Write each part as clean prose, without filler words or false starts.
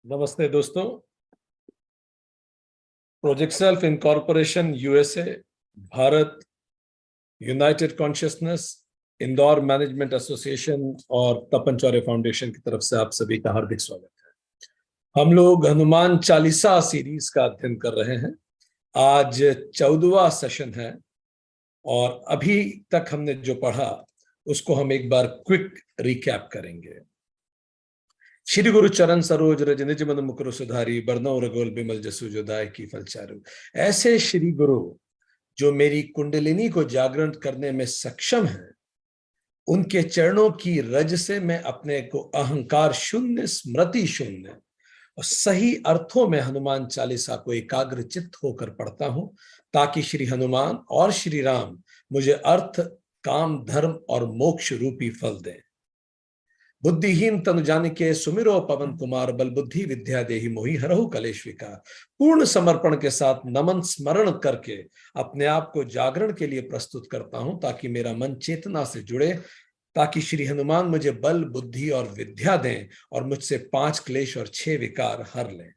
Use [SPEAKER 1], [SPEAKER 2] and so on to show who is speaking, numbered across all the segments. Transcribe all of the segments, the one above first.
[SPEAKER 1] नमस्ते दोस्तों। Project self incorporation USA, Bharat, United consciousness, Indore management association और तपन चौरे फाउंडेशन की तरफ से आप सभी का हार्दिक स्वागत है। हम लोग हनुमान चालीसा सीरीज का अध्ययन कर रहे हैं। आज 14वां सेशन है और अभी तक हमने जो पढ़ा उसको हम एक बार क्विक रिकैप करेंगे। श्री गुरु चरण सरोज रज निज मन मुकुर सुधारी, बरनौ रघुल बिमल जसु जो दाय की फल चारु। ऐसे श्री गुरु जो मेरी कुंडलिनी को जागरण करने में सक्षम है, उनके चरणों की रज से मैं अपने को अहंकार शून्य, स्मृति शून्य और सही अर्थों में हनुमान चालीसा को एकाग्र चित्त होकर पढ़ता हूं, ताकि श्री हनुमान और श्री राम मुझे अर्थ, काम, धर्म और मोक्ष रूपी फल दें। बुद्धिहीन तनु जानिके सुमिरो पवन कुमार, बल बुद्धि विद्या देहि मोहि हरहु कलेश विकार। पूर्ण समर्पण के साथ नमन स्मरण करके अपने आप को जागरण के लिए प्रस्तुत करता हूं, ताकि मेरा मन चेतना से जुड़े, ताकि श्री हनुमान मुझे बल, बुद्धि और विद्या दें और मुझसे 5 क्लेश और 6 विकार हर लें।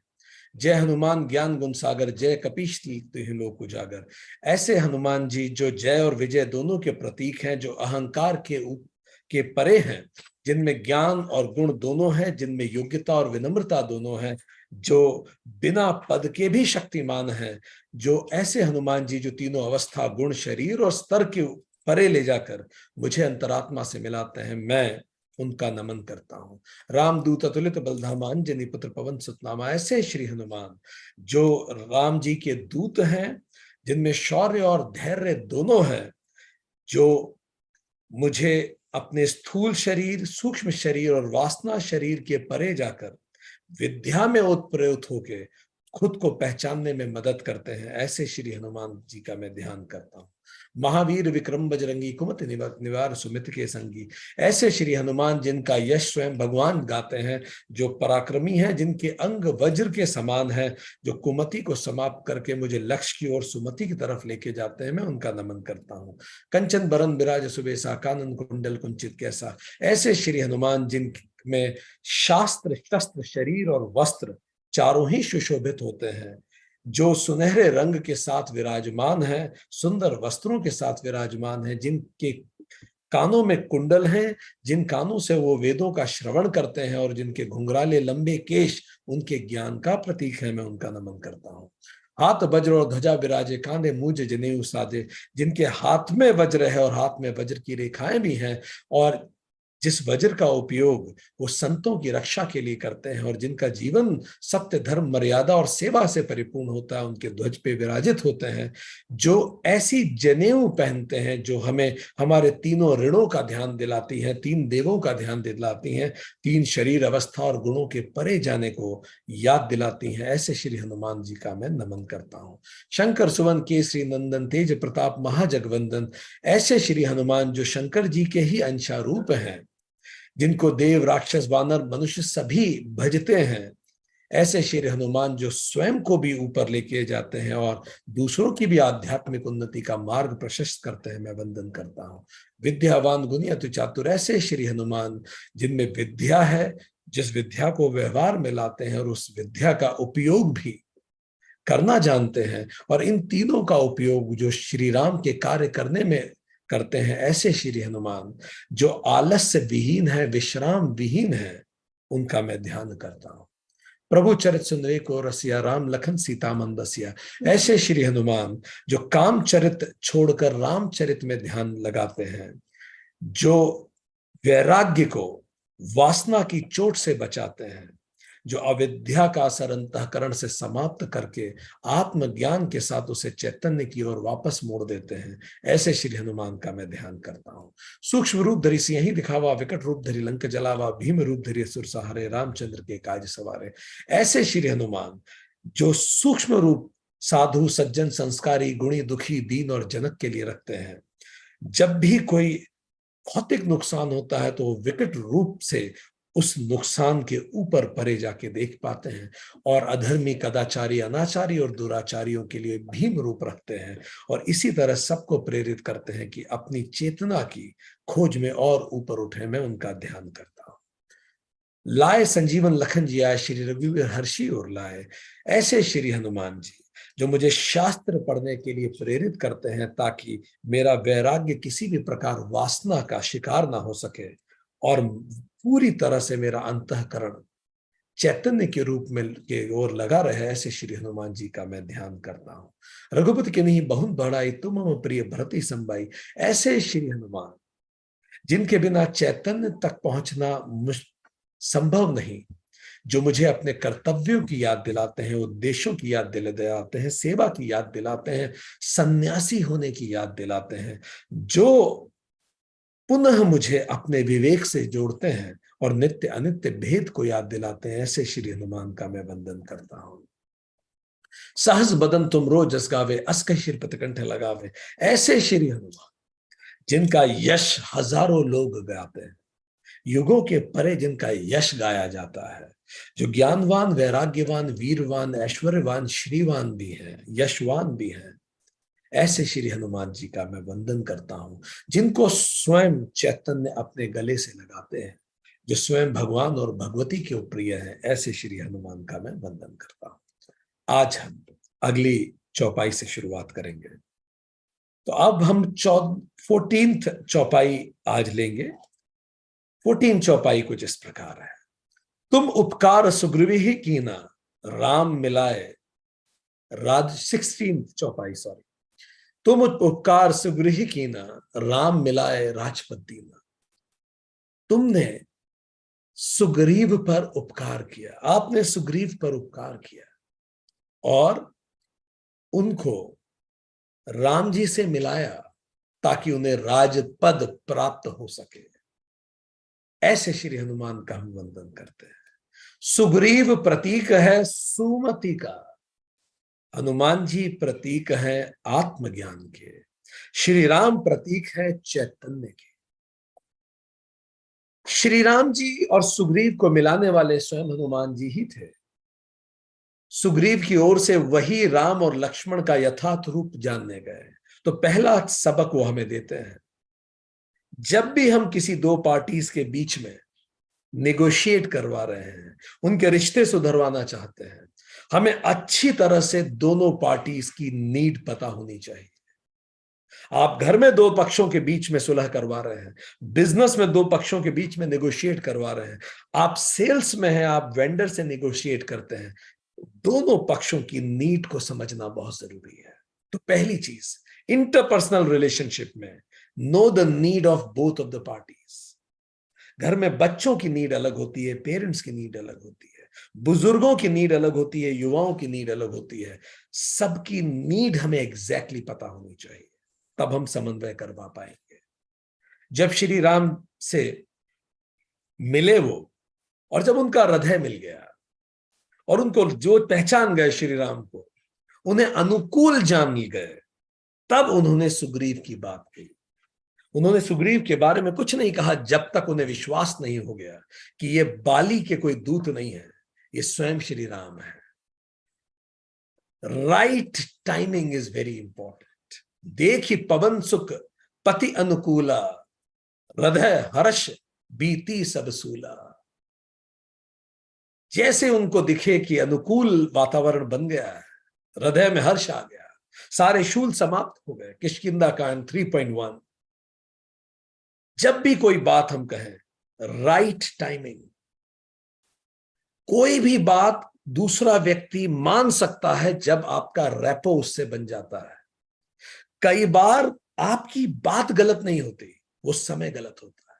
[SPEAKER 1] जय हनुमान ज्ञान गुण सागर, जय कपीश तिहुँ लोक उजागर। ऐसे हनुमान जी जो जय और विजय दोनों के प्रतीक हैं, जो अहंकार के परे हैं, जिनमें ज्ञान और गुण दोनों हैं, जिनमें योग्यता और विनम्रता दोनों हैं, जो बिना पद के भी शक्तिमान हैं, जो ऐसे हनुमान जी जो तीनों अवस्था, गुण, शरीर और स्तर के परे ले जाकर मुझे अंतरात्मा से मिलाते हैं, मैं उनका नमन करता हूं। रामदूत अतुलित बलधामा, अंजनी पुत्र पवन सुत नामा। ऐसे श्री हनुमान जो राम जी के दूत हैं, जिनमें शौर्य और धैर्य दोनों हैं, जो मुझे अपने स्थूल शरीर, सूक्ष्म शरीर और वासना शरीर के परे जाकर विद्या में उत्प्रेरित होके खुद को पहचानने में मदद करते हैं। ऐसे श्री हनुमान जी का मैं ध्यान करता हूँ। महावीर विक्रम बजरंगी, कुमति निवार सुमित के संगी। ऐसे श्री हनुमान जिनका यश स्वयं भगवान गाते हैं, जो पराक्रमी हैं, जिनके अंग वज्र के समान है, जो कुमति को समाप्त करके मुझे लक्ष्य की ओर सुमति की तरफ लेके जाते हैं, मैं उनका नमन करता हूँ। कंचन बरन बिराज सुबेसा, कानन कुंडल कुंचित कैसा। ऐसे श्री हनुमान जिनमें शास्त्र, शस्त्र, शरीर और वस्त्र चारों ही सुशोभित होते हैं, जो सुनहरे रंग के साथ विराजमान है, सुंदर वस्त्रों के साथ विराजमान है, जिनके कानों में कुंडल हैं, जिन कानों से वो वेदों का श्रवण करते हैं और जिनके घुंघराले लंबे केश उनके ज्ञान का प्रतीक है, मैं उनका नमन करता हूँ। हाथ वज्र और ध्वजा विराजे, कांधे मूज जनेऊ साधे। जिनके हाथ में वज्र है और हाथ में वज्र की रेखाएं भी हैं, और जिस वज्र का उपयोग वो संतों की रक्षा के लिए करते हैं, और जिनका जीवन सत्य, धर्म, मर्यादा और सेवा से परिपूर्ण होता है, उनके ध्वज पे विराजित होते हैं, जो ऐसी जनेऊ पहनते हैं जो हमें हमारे तीनों ऋणों का ध्यान दिलाती हैं, 3 देवों का ध्यान दिलाती हैं, 3 शरीर अवस्था और गुणों के परे जाने को याद दिलाती हैं। ऐसे श्री हनुमान जी का मैं नमन करता हूँ। शंकर सुवन केसरी नंदन, तेज प्रताप महाजगवंदन। ऐसे श्री हनुमान जो शंकर जी के ही अंशारूप हैं, जिनको देव, राक्षस, वानर, मनुष्य सभी भजते हैं। ऐसे श्री हनुमान जो स्वयं को भी ऊपर लेके जाते हैं और दूसरों की भी आध्यात्मिक उन्नति का मार्ग प्रशस्त करते हैं, मैं वंदन करता हूँ। विद्यावान गुणी अति चातुर। ऐसे श्री हनुमान जिनमें विद्या है, जिस विद्या को व्यवहार में लाते हैं और उस विद्या का उपयोग भी करना जानते हैं, और इन तीनों का उपयोग जो श्री राम के कार्य करने में करते हैं। ऐसे श्री हनुमान जो आलस्य विहीन है, विश्राम विहीन है, उनका मैं ध्यान करता हूं। प्रभु चरित सुनरे को रसिया, राम लखन सीता मन बसिया। ऐसे श्री हनुमान जो काम चरित छोड़कर रामचरित में ध्यान लगाते हैं, जो वैराग्य को वासना की चोट से बचाते हैं, जो अविद्या का असर अंतःकरण से समाप्त करके आत्मज्ञान के साथ उसे चैतन्य की ओर वापस मोड़ देते हैं। ऐसे श्री हनुमान का मैं ध्यान करता हूँ। सूक्ष्म रूप धरि सिंहि दिखावा, विकट रूप धरि लंक जलावा, भीम रूप धरि असुर सहारे, रामचंद्र के काज सवारे। ऐसे श्री हनुमान जो सूक्ष्म रूप साधु, सज्जन, संस्कारी, गुणी, दुखी, दीन और जनक के लिए रखते हैं। जब भी कोई भौतिक नुकसान होता है तो वो विकट रूप से उस नुकसान के ऊपर परे जाके देख पाते हैं, और अधर्मी, कदाचारी, अनाचारी और दुराचारियों के लिए भीम रूप रखते हैं, और इसी तरह सबको प्रेरित करते हैं कि अपनी चेतना की खोज में और ऊपर उठे। मैं उनका ध्यान करता हूं। लाए संजीवन लखन जी आए, श्री रघुवीर हर्षि और लाए। ऐसे श्री हनुमान जी जो मुझे शास्त्र पढ़ने के लिए प्रेरित करते हैं, ताकि मेरा वैराग्य किसी भी प्रकार वासना का शिकार ना हो सके और पूरी तरह से मेरा अंतःकरण चैतन्य के रूप में के ओर लगा रहे। ऐसे श्री हनुमान जी का मैं ध्यान करता हूँ। रघुपति के नहीं बहुत बढ़ाई, तुम हम प्रिय भरती संबाई। ऐसे श्री हनुमान जिनके बिना चैतन्य तक पहुंचना संभव नहीं, जो मुझे अपने कर्तव्यों की याद दिलाते हैं, उद्देश्यों की याद दिलाते हैं, सेवा की याद दिलाते हैं, सन्यासी होने की याद दिलाते हैं, जो पुनः मुझे अपने विवेक से जोड़ते हैं और नित्य अनित्य भेद को याद दिलाते हैं। ऐसे श्री हनुमान का मैं वंदन करता हूं। सहस बदन तुम रो जस गावे, अस कहि शिरपत कंठ लगावे। ऐसे श्री हनुमान जिनका यश हजारों लोग गाते हैं, युगों के परे जिनका यश गाया जाता है, जो ज्ञानवान, वैराग्यवान, वीरवान, ऐश्वर्यवान, श्रीवान भी हैं, यशवान भी हैं। ऐसे श्री हनुमान जी का मैं वंदन करता हूं, जिनको स्वयं चैतन्य अपने गले से लगाते हैं, जो स्वयं भगवान और भगवती के प्रिय है। ऐसे श्री हनुमान का मैं वंदन करता हूं। आज हम अगली चौपाई से शुरुआत करेंगे। तो अब हम 14th चौपाई आज लेंगे। 14 चौपाई कुछ इस प्रकार है। तुम उपकार सुग्रीवी ही कीना, राम मिलाए राज। 16th चौपाई, सॉरी। तुम उपकार सुग्रीवी कीना, राम मिलाए राजपद दीना। तुमने सुग्रीव पर उपकार किया, आपने सुग्रीव पर उपकार किया और उनको राम जी से मिलाया, ताकि उन्हें राजपद प्राप्त हो सके। ऐसे श्री हनुमान का हम वंदन करते हैं। सुग्रीव प्रतीक है सुमति का, हनुमान जी प्रतीक है आत्मज्ञान के, श्री राम प्रतीक है चैतन्य के। श्री राम जी और सुग्रीव को मिलाने वाले स्वयं हनुमान जी ही थे। सुग्रीव की ओर से वही राम और लक्ष्मण का यथार्थ रूप जानने गए। तो पहला सबक वो हमें देते हैं, जब भी हम किसी दो पार्टीज के बीच में नेगोशिएट करवा रहे हैं, उनके रिश्ते सुधरवाना चाहते हैं, हमें अच्छी तरह से दोनों पार्टीज की नीड पता होनी चाहिए। आप घर में दो पक्षों के बीच में सुलह करवा रहे हैं, बिजनेस में दो पक्षों के बीच में नेगोशिएट करवा रहे हैं, आप सेल्स में हैं, आप वेंडर से नेगोशिएट करते हैं, दोनों पक्षों की नीड को समझना बहुत जरूरी है। तो पहली चीज, इंटरपर्सनल रिलेशनशिप में know the need of both of the parties. घर में बच्चों की नीड अलग होती है, पेरेंट्स की नीड अलग होती है, बुजुर्गों की नीड अलग होती है, युवाओं की नीड अलग होती है। सबकी नीड हमें एग्जैक्टली पता होनी चाहिए, तब हम समन्वय करवा पाएंगे। जब श्री राम से मिले वो, और जब उनका हृदय मिल गया और उनको जो पहचान गए श्री राम को, उन्हें अनुकूल जान गए, तब उन्होंने सुग्रीव की बात कही। उन्होंने सुग्रीव के बारे में कुछ नहीं कहा जब तक उन्हें विश्वास नहीं हो गया कि ये बाली के कोई दूत नहीं है, ये स्वयं श्री राम है। Right timing is very important. देखी पवन सुख पति अनुकूला, हृदय हर्ष बीती सब सूला। जैसे उनको दिखे कि अनुकूल वातावरण बन गया है, हृदय में हर्ष आ गया, सारे शूल समाप्त हो गए। किष्किंधा कांड 3.1। जब भी कोई बात हम कहें, राइट टाइमिंग। कोई भी बात दूसरा व्यक्ति मान सकता है जब आपका रेपो उससे बन जाता है। कई बार आपकी बात गलत नहीं होती, वो समय गलत होता है।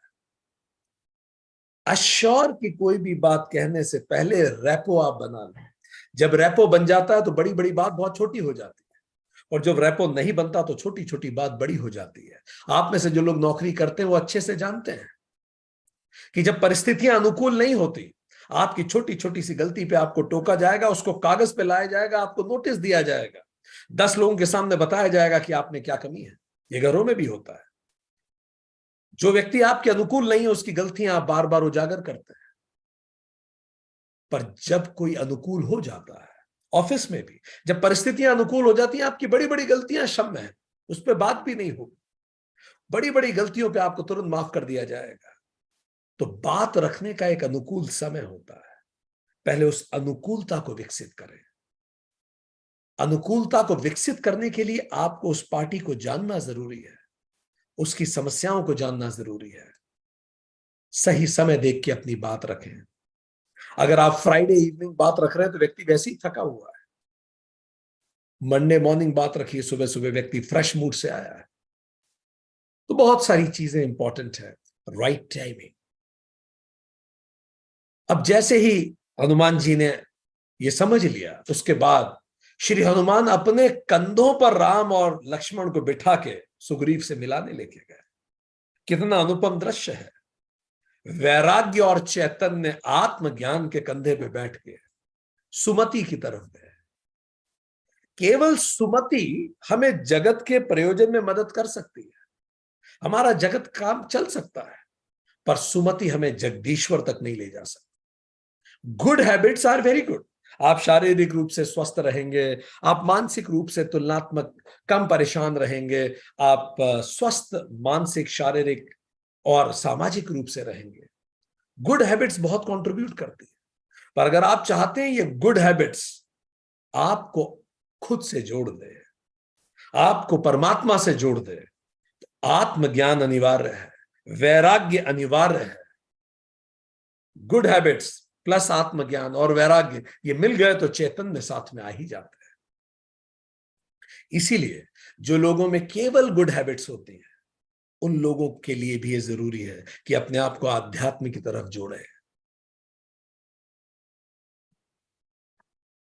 [SPEAKER 1] अश्योर की कोई भी बात कहने से पहले रेपो आप बना लें। जब रेपो बन जाता है तो बड़ी बड़ी बात बहुत छोटी हो जाती है, और जब रेपो नहीं बनता तो छोटी छोटी बात बड़ी हो जाती है। आप में से जो लोग नौकरी करते हैं वो अच्छे से जानते हैं कि जब परिस्थितियां अनुकूल नहीं होती, आपकी छोटी छोटी सी गलती पे आपको टोका जाएगा, उसको कागज पे लाया जाएगा, आपको नोटिस दिया जाएगा, 10 लोगों के सामने बताया जाएगा कि आप में क्या कमी है। ये घरों में भी होता है। जो व्यक्ति आपके अनुकूल नहीं है, उसकी गलतियां आप बार बार उजागर करते हैं। पर जब कोई अनुकूल हो जाता है, ऑफिस में भी जब परिस्थितियां अनुकूल हो जाती हैं, आपकी बड़ी बड़ी गलतियां क्षम्य है, उस पर बात भी नहीं होगी। बड़ी बड़ी गलतियों पे आपको तुरंत माफ कर दिया जाएगा। तो बात रखने का एक अनुकूल समय होता है। पहले उस अनुकूलता को विकसित करें। अनुकूलता को विकसित करने के लिए आपको उस पार्टी को जानना जरूरी है, उसकी समस्याओं को जानना जरूरी है। सही समय देख के अपनी बात रखें। अगर आप फ्राइडे इवनिंग बात रख रहे हैं तो व्यक्ति वैसे ही थका हुआ है। मंडे मॉर्निंग बात रखिए, सुबह सुबह व्यक्ति फ्रेश मूड से आया है। तो बहुत सारी चीजें इंपॉर्टेंट है। Right timing. अब जैसे ही हनुमान जी ने यह समझ लिया, उसके बाद श्री हनुमान अपने कंधों पर राम और लक्ष्मण को बिठा के सुग्रीव से मिलाने लेके गए। कितना अनुपम दृश्य है। वैराग्य और चैतन्य आत्मज्ञान के कंधे पे बैठ के सुमति की तरफ गए। केवल सुमति हमें जगत के प्रयोजन में मदद कर सकती है, हमारा जगत काम चल सकता है, पर सुमति हमें जगदीश्वर तक नहीं ले जा सकती। Good habits are very good. आप शारीरिक रूप से स्वस्थ रहेंगे, आप मानसिक रूप से तुलनात्मक कम परेशान रहेंगे, आप स्वस्थ मानसिक, शारीरिक और सामाजिक रूप से रहेंगे। गुड हैबिट्स बहुत कंट्रीब्यूट करती है। पर अगर आप चाहते हैं ये गुड हैबिट्स आपको खुद से जोड़ दे, आपको परमात्मा से जोड़ दे, तो आत्मज्ञान अनिवार्य है, वैराग्य अनिवार्य है। गुड हैबिट्स प्लस आत्मज्ञान और वैराग्य, ये मिल गए तो चैतन्य साथ में आ ही जाता है। इसीलिए जो लोगों में केवल गुड हैबिट्स होती हैं, उन लोगों के लिए भी ये जरूरी है कि अपने आप को आध्यात्म की तरफ जोड़े।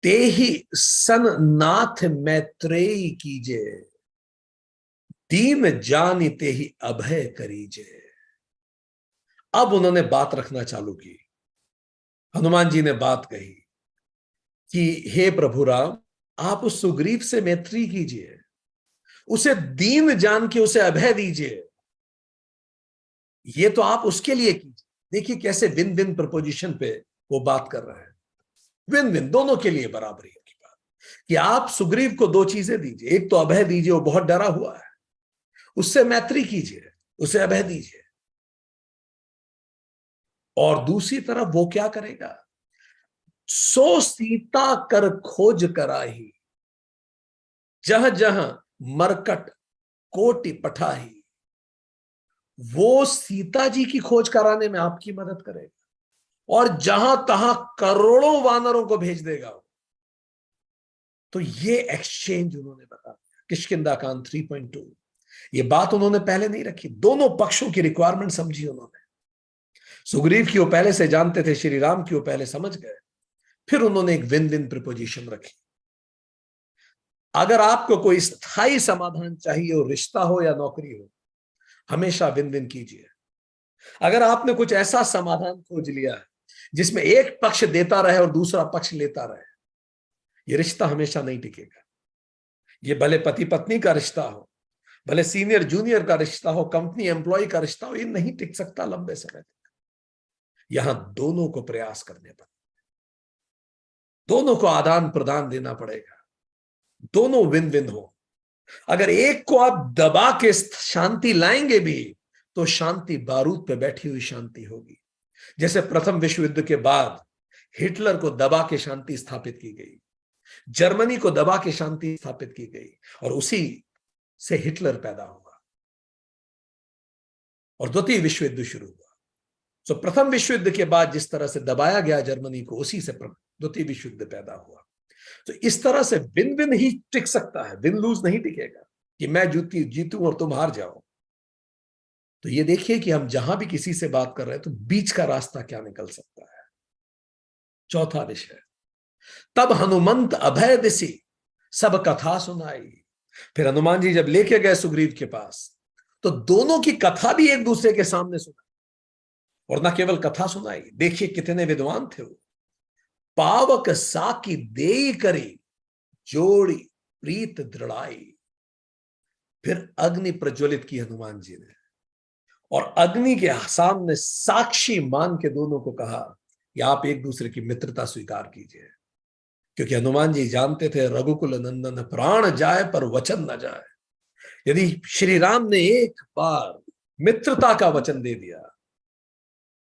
[SPEAKER 1] ते ही सन नाथ मैत्रेयी कीजे, दीन जानी ते ही अभय करीजे। अब उन्होंने बात रखना चालू की। हनुमान जी ने बात कही कि हे प्रभु राम, आप उस सुग्रीव से मैत्री कीजिए, उसे दीन जान के उसे अभय दीजिए। ये तो आप उसके लिए कीजिए। देखिए कैसे विन विन प्रपोजिशन पे वो बात कर रहे हैं। विन विन, दोनों के लिए बराबरी की बात कि आप सुग्रीव को दो चीजें दीजिए। एक तो अभय दीजिए, वो बहुत डरा हुआ है, उससे मैत्री कीजिए, उसे अभय दीजिए। और दूसरी तरफ वो क्या करेगा? सो सीता कर खोज कराही, जहां जहां मरकट कोटि पठाही। वो सीता जी की खोज कराने में आपकी मदद करेगा और जहां तहां करोड़ों वानरों को भेज देगा। तो ये एक्सचेंज उन्होंने बताया किष्किंधा कांड 3.2। ये बात उन्होंने पहले नहीं रखी, दोनों पक्षों की रिक्वायरमेंट समझी उन्होंने। सुग्रीव की वो पहले से जानते थे, श्री राम की वो पहले समझ गए। फिर उन्होंने एक विन विन प्रपोजिशन रखी। अगर आपको कोई स्थायी समाधान चाहिए हो, रिश्ता हो या नौकरी हो, हमेशा विन विन कीजिए। अगर आपने कुछ ऐसा समाधान खोज लिया है जिसमें एक पक्ष देता रहे और दूसरा पक्ष लेता रहे, ये रिश्ता हमेशा नहीं टिकेगा। ये भले पति पत्नी का रिश्ता हो, भले सीनियर जूनियर का रिश्ता हो, कंपनी एम्प्लॉय का रिश्ता हो, ये नहीं टिक सकता लंबे समय तक। यहां दोनों को प्रयास करने पर, दोनों को आदान प्रदान देना पड़ेगा, दोनों विन विन हो। अगर एक को आप दबा के शांति लाएंगे भी, तो शांति बारूद पे बैठी हुई शांति होगी। जैसे प्रथम विश्व युद्ध के बाद हिटलर को दबा के शांति स्थापित की गई, जर्मनी को दबा के शांति स्थापित की गई, और उसी से हिटलर पैदा हुआ और द्वितीय विश्व युद्ध शुरू हुआ। तो प्रथम विश्व युद्ध के बाद जिस तरह से दबाया गया जर्मनी को, उसी से द्वितीय विश्व युद्ध पैदा हुआ। तो इस तरह से विन विन ही टिक सकता है, विन लूज नहीं टिकेगा कि मैं जीतूं और तुम हार जाओ। तो ये देखिए कि हम जहां भी किसी से बात कर रहे हैं तो बीच का रास्ता क्या निकल सकता है। चौथा विषय, तब हनुमंत अभय दिसी सब कथा सुनाई। फिर हनुमान जी जब लेके गए सुग्रीव के पास, तो दोनों की कथा भी एक दूसरे के सामने सुनाई। और न केवल कथा सुनाई, देखिए कितने विद्वान थे वो। पावक साकी देई करी, जोड़ी प्रीत दृढ़ाई। फिर अग्नि प्रज्वलित की हनुमान जी ने, और अग्नि के सामने साक्षी मान के दोनों को कहा कि आप एक दूसरे की मित्रता स्वीकार कीजिए। क्योंकि हनुमान जी जानते थे रघुकुल नंदन प्राण जाए पर वचन न जाए। यदि श्री राम ने एक बार मित्रता का वचन दे दिया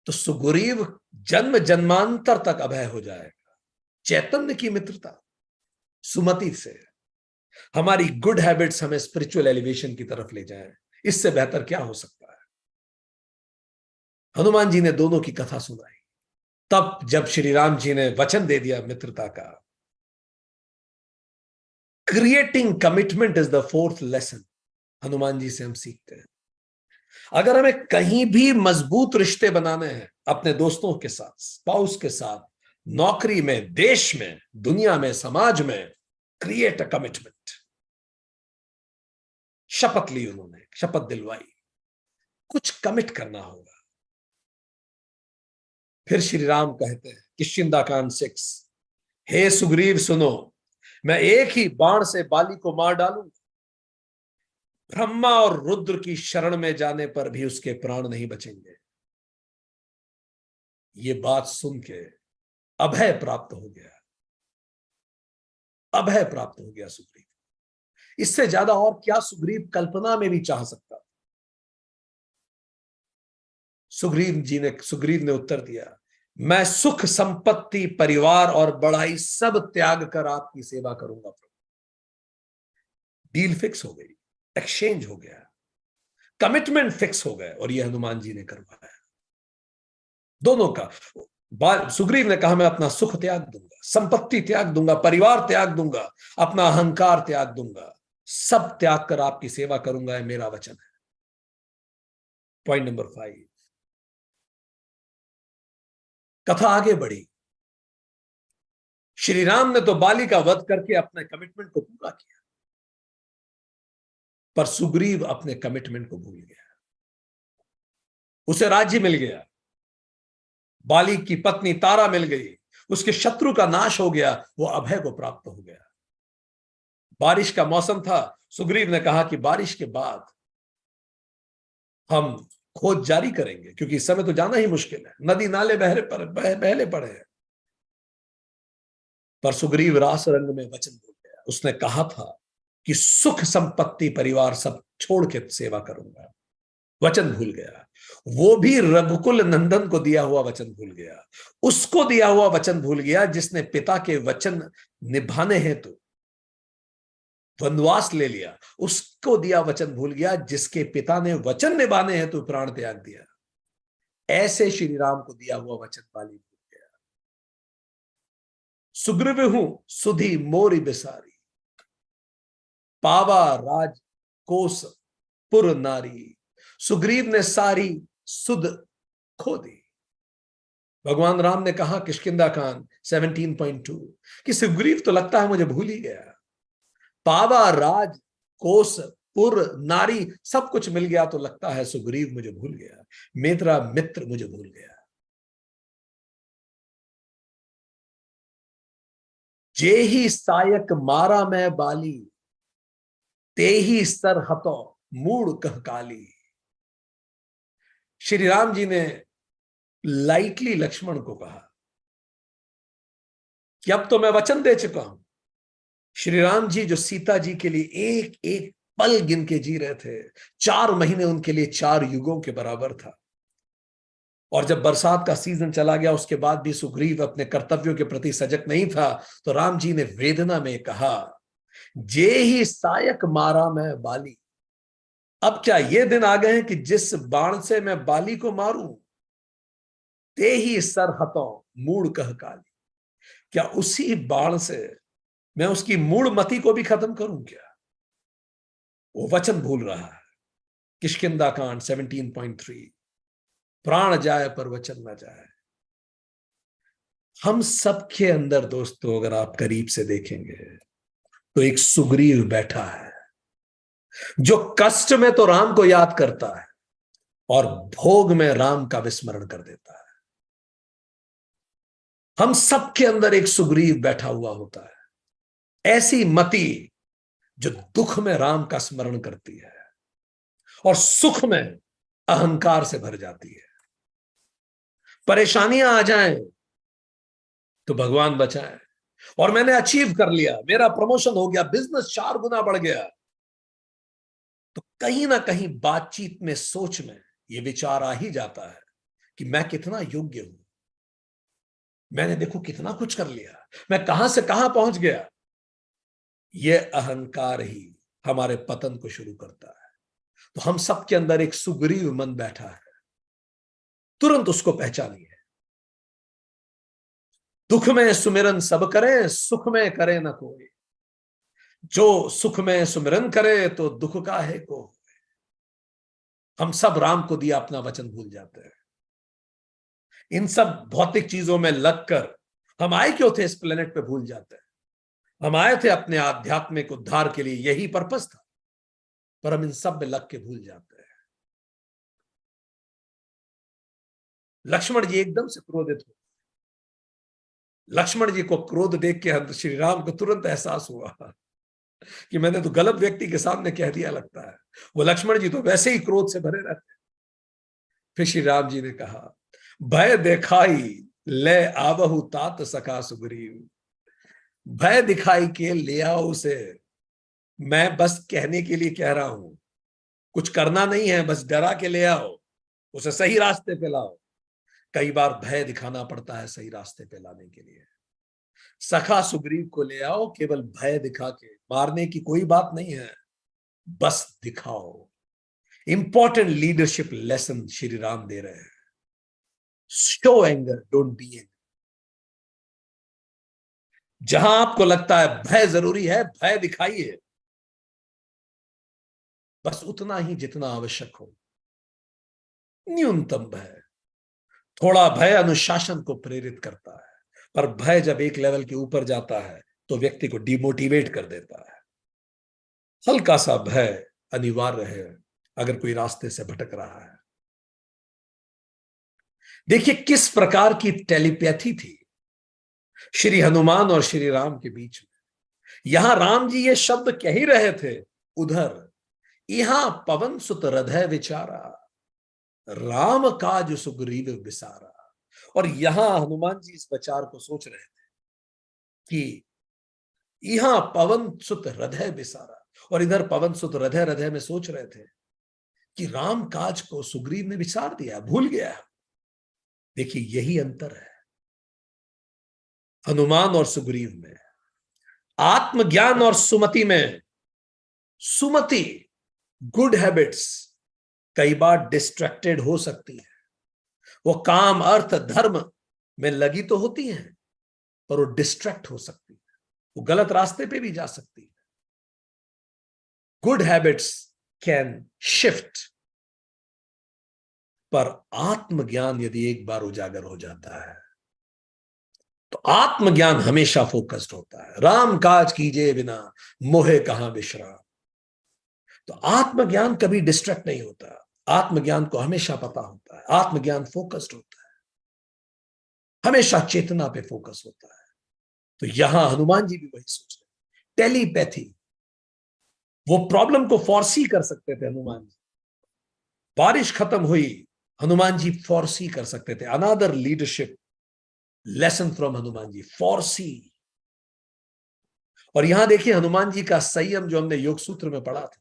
[SPEAKER 1] तो सुग्रीव जन्म जन्मांतर तक अभय हो जाएगा। चैतन्य की मित्रता सुमति से, हमारी गुड हैबिट्स हमें स्पिरिचुअल एलिवेशन की तरफ ले जाए, इससे बेहतर क्या हो सकता है। हनुमान जी ने दोनों की कथा सुनाई। तब जब श्री राम जी ने वचन दे दिया मित्रता का, creating commitment is the fourth lesson Hanuman ji से हम सीखते हैं। अगर हमें कहीं भी मजबूत रिश्ते बनाने हैं अपने दोस्तों के साथ, स्पाउस के साथ, नौकरी में, देश में, दुनिया में, समाज में, क्रिएट अ कमिटमेंट। शपथ ली उन्होंने, शपथ दिलवाई, कुछ कमिट करना होगा। फिर श्री राम कहते हैं किष्किंधा कांड 6, हे सुग्रीव सुनो, मैं एक ही बाण से बाली को मार डालूंगा, ब्रह्मा और रुद्र की शरण में जाने पर भी उसके प्राण नहीं बचेंगे। ये बात सुन के अभय प्राप्त हो गया, अभय प्राप्त हो गया सुग्रीव। इससे ज्यादा और क्या सुग्रीव कल्पना में भी चाह सकता। सुग्रीव ने उत्तर दिया, मैं सुख संपत्ति परिवार और बड़ाई सब त्याग कर आपकी सेवा करूंगा प्रभु। डील फिक्स हो गई, एक्सचेंज हो गया, कमिटमेंट फिक्स हो गए, और ये हनुमान जी ने करवाया दोनों का। सुग्रीव ने कहा मैं अपना सुख त्याग दूंगा, संपत्ति त्याग दूंगा, परिवार त्याग दूंगा, अपना अहंकार त्याग दूंगा, सब त्याग कर आपकी सेवा करूंगा, ये मेरा वचन है। पॉइंट नंबर 5, कथा आगे बढ़ी। श्री राम ने तो बाली का वध करके अपने कमिटमेंट को पूरा किया, पर सुग्रीव अपने कमिटमेंट को भूल गया। उसे राज्य मिल गया, बाली की पत्नी तारा मिल गई, उसके शत्रु का नाश हो गया, वो अभय को प्राप्त हो गया। बारिश का मौसम था, सुग्रीव ने कहा कि बारिश के बाद हम खोज जारी करेंगे, क्योंकि इस समय तो जाना ही मुश्किल है, नदी नाले बहले पड़े हैं। पर सुग्रीव रास रंग में वचन भूल गया। उसने कहा था कि सुख संपत्ति परिवार सब छोड़ के सेवा करूंगा, वचन भूल गया। वो भी रघुकुल नंदन को दिया हुआ वचन भूल गया, उसको दिया हुआ वचन भूल गया जिसने पिता के वचन निभाने हेतु वनवास ले लिया, उसको दिया वचन भूल गया जिसके पिता ने वचन निभाने हेतु प्राण त्याग दिया। ऐसे श्री राम को दिया हुआ वचन बाली भूल गया। सुग्रीव सुधी मोरी बिसारी, पावा राज कोस पुर नारी। सुग्रीव ने सारी सुध खो दी। भगवान राम ने कहा किष्किंधा-कांड 17.2 कि सुग्रीव तो लगता है मुझे भूल ही गया। पावा राज कोस पुर नारी सब कुछ मिल गया तो लगता है सुग्रीव मुझे भूल गया, मेरा मित्र मुझे भूल गया। जे ही सायक मारा मैं बाली, ते ही सर हतो मूड कह काली। श्री राम जी ने लाइटली लक्ष्मण को कहा कि अब तो मैं वचन दे चुका हूं। श्री राम जी जो सीता जी के लिए एक एक पल गिन के जी रहे थे, 4 महीने उनके लिए 4 युगों के बराबर था। और जब बरसात का सीजन चला गया उसके बाद भी सुग्रीव अपने कर्तव्यों के प्रति सजग नहीं था, तो राम जी ने वेदना में कहा, जे ही सायक मारा मैं बाली। अब क्या ये दिन आ गए हैं कि जिस बाण से मैं बाली को मारूं, ते ही सर हतो मूड कह काली। क्या उसी बाण से मैं उसकी मूड मति को भी खत्म करूं क्या? वो वचन भूल रहा है। किष्किंधा-कांड 17.3, प्राण जाए पर वचन न जाए। हम सबके अंदर दोस्तों अगर आप करीब से देखेंगे तो एक सुग्रीव बैठा है जो कष्ट में तो राम को याद करता है और भोग में राम का विस्मरण कर देता है। हम सबके अंदर एक सुग्रीव बैठा हुआ होता है, ऐसी मति जो दुख में राम का स्मरण करती है और सुख में अहंकार से भर जाती है। परेशानियां आ जाएं तो भगवान बचाए, और मैंने अचीव कर लिया, मेरा प्रमोशन हो गया, बिजनेस 4 गुना बढ़ गया, तो कहीं ना कहीं बातचीत में, सोच में ये विचार आ ही जाता है कि मैं कितना योग्य हूं, मैंने देखो कितना कुछ कर लिया, मैं कहां से कहां पहुंच गया। यह अहंकार ही हमारे पतन को शुरू करता है। तो हम सबके अंदर एक सुग्रीव मन बैठा है, तुरंत उसको पहचानिए। दुख में सुमिरन सब करे, सुख में करे न कोई। जो सुख में सुमिरन करे तो दुख का है को। हम सब राम को दिया अपना वचन भूल जाते हैं। इन सब भौतिक चीजों में लगकर हम आए क्यों थे इस प्लेनेट पे भूल जाते हैं। हम आए थे अपने आध्यात्मिक उद्धार के लिए, यही पर्पस था, पर हम इन सब में लग के भूल जाते हैं। लक्ष्मण जी एकदम से क्रोधित हुए। लक्ष्मण जी को क्रोध देख के श्री राम को तुरंत एहसास हुआ कि मैंने तो गलत व्यक्ति के सामने कह दिया लगता है। वो लक्ष्मण जी तो वैसे ही क्रोध से भरे रहते। फिर श्री राम जी ने कहा, भय दिखाई ले आवहु तात सखा सुग्रीव। भय दिखाई के ले आओ उसे, मैं बस कहने के लिए कह रहा हूं, कुछ करना नहीं है, बस डरा के ले आओ, उसे सही रास्ते पे लाओ। कई बार भय दिखाना पड़ता है सही रास्ते पे लाने के लिए। सखा सुग्रीव को ले आओ, केवल भय दिखा के, मारने की कोई बात नहीं है, बस दिखाओ। Important leadership lesson Shri Ram दे रहे हैं। Show anger, don't be anger. जहां आपको लगता है भय जरूरी है, भय दिखाइए, बस उतना ही जितना आवश्यक हो, न्यूनतम भय। थोड़ा भय अनुशासन को प्रेरित करता है, पर भय जब एक लेवल के ऊपर जाता है तो व्यक्ति को डिमोटिवेट कर देता है। हल्का सा भय अनिवार्य है अगर कोई रास्ते से भटक रहा है। देखिए किस प्रकार की टेलीपैथी थी श्री हनुमान और श्री राम के बीच में। यहां राम जी ये शब्द कह ही रहे थे, उधर यहां पवन सुत हृदय विचारा, राम काज सुग्रीव बिसारा। और यहां हनुमान जी इस विचार को सोच रहे थे कि यहां पवन सुत हृदय बिसारा, और इधर पवन सुत हृदय हृदय में सोच रहे थे कि राम काज को सुग्रीव ने विसार दिया, भूल गया। देखिए यही अंतर है हनुमान और सुग्रीव में, आत्मज्ञान और सुमति में। सुमति, गुड हैबिट्स कई बार डिस्ट्रैक्टेड हो सकती है। वो काम अर्थ धर्म में लगी तो होती है, पर वो डिस्ट्रैक्ट हो सकती है, वो गलत रास्ते पे भी जा सकती है। गुड हैबिट्स कैन शिफ्ट, पर आत्मज्ञान यदि एक बार उजागर हो जाता है तो आत्मज्ञान हमेशा फोकस्ड होता है। राम काज कीजिए बिना मोहे कहां विश्राम। तो आत्मज्ञान कभी डिस्ट्रैक्ट नहीं होता, आत्मज्ञान को हमेशा पता होता है, आत्मज्ञान फोकस्ड होता है, हमेशा चेतना पे फोकस होता है। तो यहां हनुमान जी भी वही सोच रहे। टेलीपैथी, वो प्रॉब्लम को फोरसी कर सकते थे हनुमान जी। बारिश खत्म हुई, हनुमान जी फोरसी कर सकते थे। Another leadership lesson from Hanuman ji, foresee. और यहां देखिए हनुमान जी का संयम जो हमने योग सूत्र में पढ़ा था,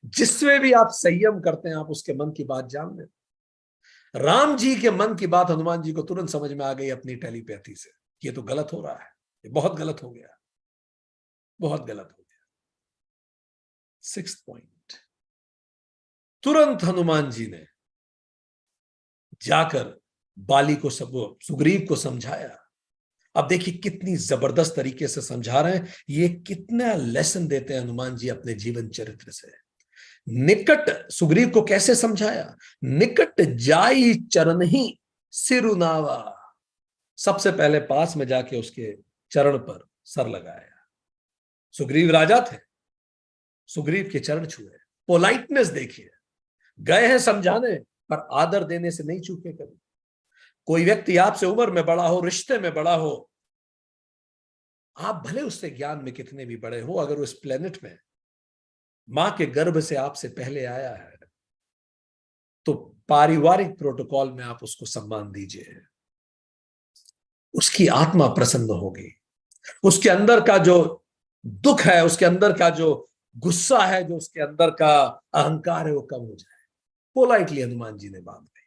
[SPEAKER 1] जिसमें भी आप संयम करते हैं आप उसके मन की बात जान लेते। राम जी के मन की बात हनुमान जी को तुरंत समझ में आ गई अपनी टेलीपैथी से, ये तो गलत हो रहा है, ये बहुत गलत हो गया, बहुत गलत हो गया। 6th पॉइंट, तुरंत हनुमान जी ने जाकर बाली को, सब सुग्रीव को समझाया। अब देखिए कितनी जबरदस्त तरीके से समझा रहे हैं, ये कितना लेसन देते हैं हनुमान जी अपने जीवन चरित्र से। निकट, सुग्रीव को कैसे समझाया, निकट जाई चरण ही सिरुनावा। सबसे पहले पास में जाके उसके चरण पर सर लगाया। सुग्रीव राजा थे, सुग्रीव के चरण छुए। पोलाइटनेस देखिए, गए हैं समझाने पर आदर देने से नहीं चूके कभी। कोई व्यक्ति आपसे उम्र में बड़ा हो, रिश्ते में बड़ा हो, आप भले उससे ज्ञान में कितने भी बड़े हो, अगर उस प्लेनेट में मां के गर्भ से आपसे पहले आया है तो पारिवारिक प्रोटोकॉल में आप उसको सम्मान दीजिए। उसकी आत्मा प्रसन्न होगी, उसके अंदर का जो दुख है, उसके अंदर का जो गुस्सा है, जो उसके अंदर का अहंकार है, वो कम हो जाए। पोलाइटली हनुमान जी ने बात कही।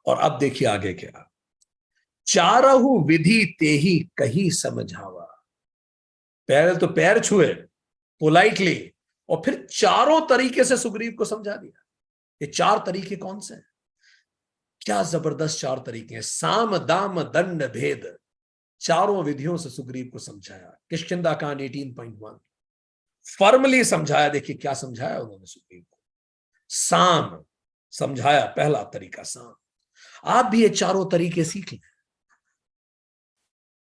[SPEAKER 1] और अब देखिए आगे क्या, चारहु विधि तेहि कही समझावा। पहले तो पैर छुए पोलाइटली, और फिर चारों तरीके से सुग्रीव को समझा दिया। ये चार तरीके कौन से हैं? क्या जबरदस्त चार तरीके हैं। साम दाम दंड भेद, चारों विधियों से सुग्रीव को समझाया। किष्किंधा कांड 18.1 फॉर्मली समझाया। देखिए क्या समझाया उन्होंने सुग्रीव को। साम समझाया, पहला तरीका साम। आप भी ये चारों तरीके सीख लें।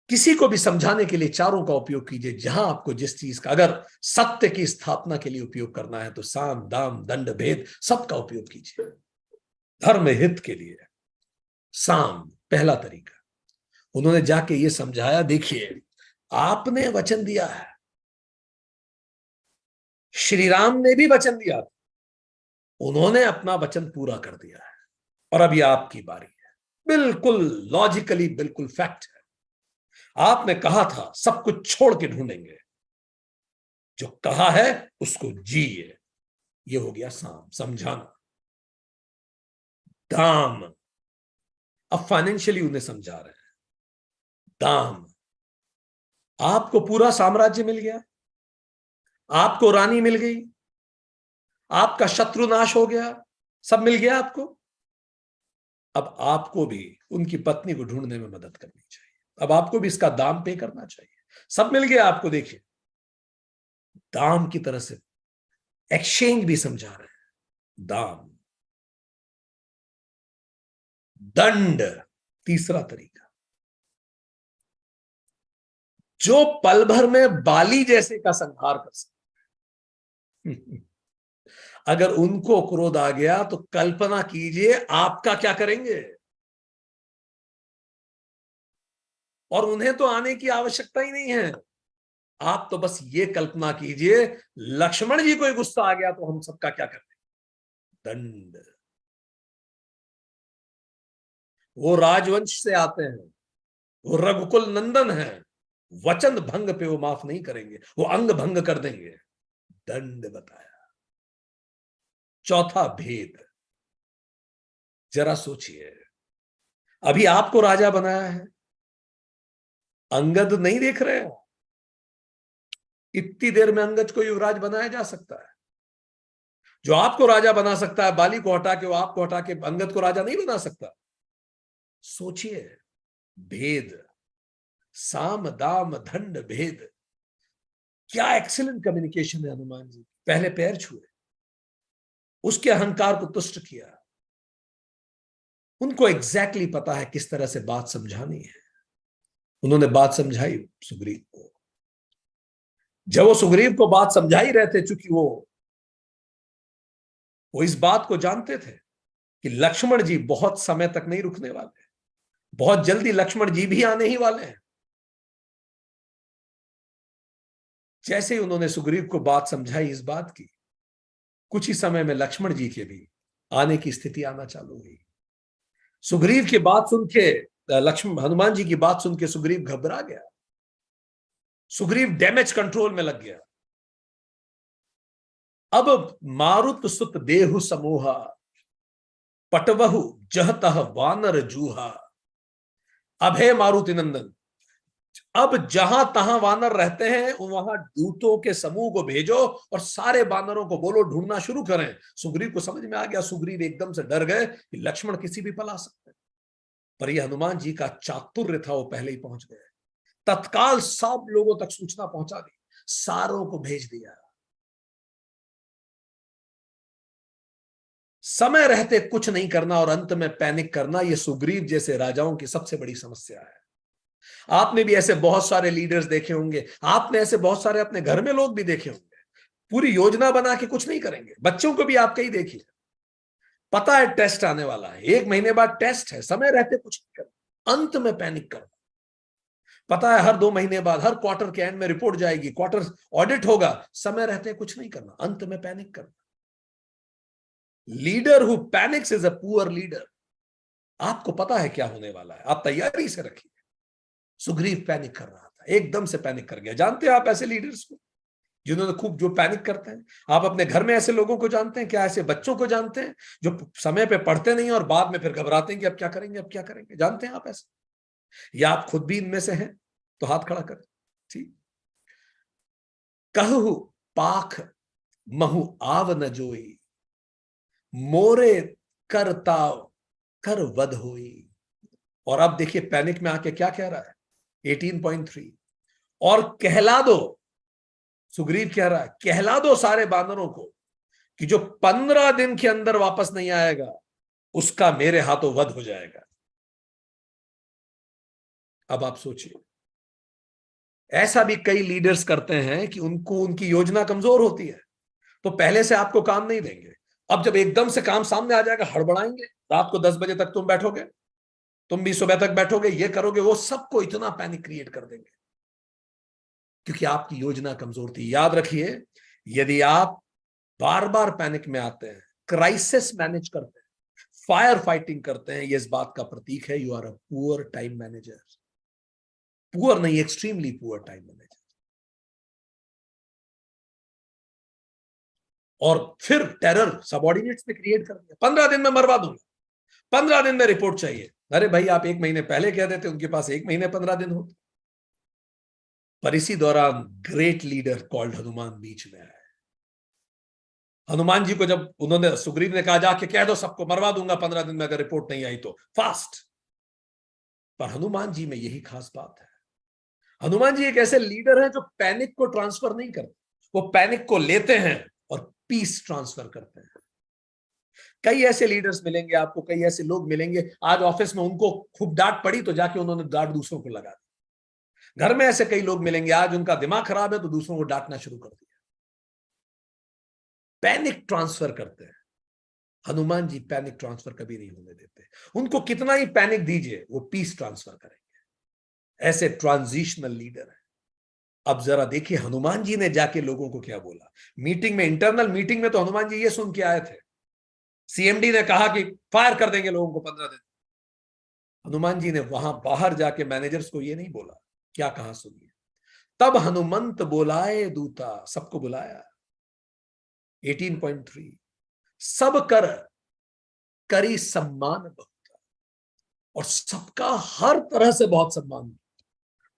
[SPEAKER 1] किसी को भी समझाने के लिए चारों का उपयोग कीजिए। जहां आपको जिस चीज का, अगर सत्य की स्थापना के लिए उपयोग करना है तो साम दाम दंड भेद सबका उपयोग कीजिए, धर्म हित के लिए। साम पहला तरीका। उन्होंने जाके ये समझाया, देखिए आपने वचन दिया है, श्री राम ने भी वचन दिया था, उन्होंने अपना वचन पूरा कर दिया है, और अब ये आपकी बारी है। बिल्कुल लॉजिकली, बिल्कुल फैक्ट है। आपने कहा था सब कुछ छोड़ के ढूंढेंगे, जो कहा है उसको जिए। ये हो गया साम, समझाना। दाम, अब फाइनेंशियली उन्हें समझा रहे हैं। दाम, आपको पूरा साम्राज्य मिल गया, आपको रानी मिल गई, आपका शत्रु नाश हो गया, सब मिल गया आपको। अब आपको भी उनकी पत्नी को ढूंढने में मदद करनी चाहिए। अब आपको भी इसका दाम पे करना चाहिए। सब मिल गया आपको। देखिए दाम की तरह से एक्सचेंज भी समझा रहे हैं। दाम, दंड तीसरा तरीका। जो पल भर में बाली जैसे का संहार कर सकते अगर उनको क्रोध आ गया तो कल्पना कीजिए आपका क्या करेंगे। और उन्हें तो आने की आवश्यकता ही नहीं है। आप तो बस ये कल्पना कीजिए, लक्ष्मण जी को गुस्सा आ गया तो हम सबका क्या करते। दंड। वो राजवंश से आते हैं, वो रघुकुल नंदन है, वचन भंग पे वो माफ नहीं करेंगे, वो अंग भंग कर देंगे। दंड बताया। चौथा भेद। जरा सोचिए, अभी आपको राजा बनाया है, अंगद नहीं देख रहे हो। इतनी देर में अंगद को युवराज बनाया जा सकता है। जो आपको राजा बना सकता है, बाली को हटा के, वो आपको हटा के अंगद को राजा नहीं बना सकता। सोचिए, भेद, साम दाम दंड भेद। क्या एक्सीलेंट कम्युनिकेशन है हनुमान जी। पहले पैर छुए, उसके अहंकार को तुष्ट किया। उनको एग्जैक्टली पता है किस तरह से बात समझानी है। उन्होंने बात समझाई सुग्रीव को। जब वो सुग्रीव को बात समझा ही रहे थे, चूंकि वो इस बात को जानते थे कि लक्ष्मण जी बहुत समय तक नहीं रुकने वाले, बहुत जल्दी लक्ष्मण जी भी आने ही वाले हैं। जैसे ही उन्होंने सुग्रीव को बात समझाई इस बात की, कुछ ही समय में लक्ष्मण जी के भी आने की स्थिति आना चालू हुई। सुग्रीव की बात सुन के, लक्ष्मण हनुमान जी की बात सुन के सुग्रीव घबरा गया। सुग्रीव डैमेज कंट्रोल में लग गया। अब मारुत सुत देहु समूहा, पटवहु जहतह वानर जूहा। अब है मारुति नंदन, अब जहां तहां वानर रहते हैं वहां दूतों के समूह को भेजो और सारे वानरों को बोलो ढूंढना शुरू करें। सुग्रीव को समझ में आ गया। सुग्रीव एकदम से डर गए कि लक्ष्मण किसी भी पल आ सकते हैं, पर यह हनुमान जी का चातुर्य था, वो पहले ही पहुंच गए। तत्काल सब लोगों तक सूचना पहुंचा दी, सारों को भेज दिया। समय रहते कुछ नहीं करना और अंत में पैनिक करना, यह सुग्रीव जैसे राजाओं की सबसे बड़ी समस्या है। आपने भी ऐसे बहुत सारे लीडर्स देखे होंगे, आपने ऐसे बहुत सारे अपने घर में लोग भी देखे होंगे, पूरी योजना बना के कुछ नहीं करेंगे। बच्चों को भी आपके ही देखिए, पता है टेस्ट आने वाला है, 1 महीने बाद टेस्ट है, समय रहते कुछ नहीं करना, अंत में पैनिक करना। पता है हर 2 महीने बाद, हर क्वार्टर के एंड में रिपोर्ट जाएगी, क्वार्टर ऑडिट होगा, समय रहते कुछ नहीं करना, अंत में पैनिक करना। Leader who panics is a poor leader. आपको पता है क्या होने वाला है, आप तैयारी से रखिए। सुग्रीव पैनिक कर रहा था, एकदम से पैनिक कर गया। जानते हैं आप ऐसे लीडर्स को, जिन्होंने खूब, जो पैनिक करते हैं। आप अपने घर में ऐसे लोगों को जानते हैं क्या? ऐसे बच्चों को जानते हैं जो समय पे पढ़ते नहीं और बाद में फिर घबराते हैं कि अब क्या करेंगे, अब क्या करेंगे? जानते हैं आप ऐसे? या आप खुद भी इनमें से हैं? तो हाथ खड़ा कर। ठीक। कहु पाख महु आव न जोई, मोरे करताव कर वध होई। और अब देखिए पैनिक में आके क्या कह रहा है 18.3, और कहला दो, सुग्रीव कह रहा है कहला दो सारे बानरों को कि जो 15 दिन के अंदर वापस नहीं आएगा उसका मेरे हाथों वध हो जाएगा। अब आप सोचिए, ऐसा भी कई लीडर्स करते हैं कि उनको उनकी योजना कमजोर होती है तो पहले से आपको काम नहीं देंगे। अब जब एकदम से काम सामने आ जाएगा हड़बड़ाएंगे, रात को 10 बजे तक तुम बैठोगे, तुम भी सुबह तक बैठोगे, ये करोगे, वो सबको इतना पैनिक क्रिएट कर देंगे क्योंकि आपकी योजना कमजोर थी। याद रखिए, यदि आप बार बार पैनिक में आते हैं, क्राइसिस मैनेज करते हैं, फायर फाइटिंग करते हैं, ये इस बात का प्रतीक है you are a poor time manager. Poor नहीं, एक्सट्रीमली पुअर टाइम मैनेजर। और फिर टेरर सबऑर्डिनेट्स ने क्रिएट कर दिया, 15 दिन में मरवा दूंगा, 15 दिन में रिपोर्ट चाहिए। अरे भाई, आप 1 महीने पहले कह देते, उनके पास 1 महीने 15 दिन होते। पर इसी दौरान ग्रेट लीडर कॉल्ड हनुमान बीच में आए। हनुमान जी को जब उन्होंने, सुग्रीव ने कहा जाके कह दो सबको मरवा दूंगा 15 दिन में अगर रिपोर्ट नहीं आई तो, फास्ट। पर हनुमान जी में यही खास बात है, हनुमान जी एक ऐसे लीडर हैं जो पैनिक को ट्रांसफर नहीं करते, वो पैनिक को लेते हैं और पीस ट्रांसफर करते हैं। कई ऐसे लीडर्स मिलेंगे आपको, कई ऐसे लोग मिलेंगे, आज ऑफिस में उनको खूब डांट पड़ी तो जाके उन्होंने डांट दूसरों को लगा दी। घर में ऐसे कई लोग मिलेंगे, आज उनका दिमाग खराब है तो दूसरों को डांटना शुरू कर दिया। पैनिक ट्रांसफर करते हैं। हनुमान जी पैनिक ट्रांसफर कभी नहीं होने देते, उनको कितना ही पैनिक दीजिए वो पीस ट्रांसफर करेंगे। ऐसे ट्रांजिशनल लीडर है। अब जरा देखिए हनुमान जी ने जाके लोगों को क्या बोला मीटिंग में, इंटरनल मीटिंग में। तो हनुमान जी ये सुन के आए थे, सीएमडी ने कहा कि फायर कर देंगे लोगों को 15 दिन। हनुमान जी ने वहां बाहर जाके मैनेजर्स को ये नहीं बोला, क्या कहा सुनिए। तब हनुमंत बोलाए दूता, सबको बुलाया। 18.3, सब कर करी सम्मान बहुत, और सबका हर तरह से बहुत सम्मान,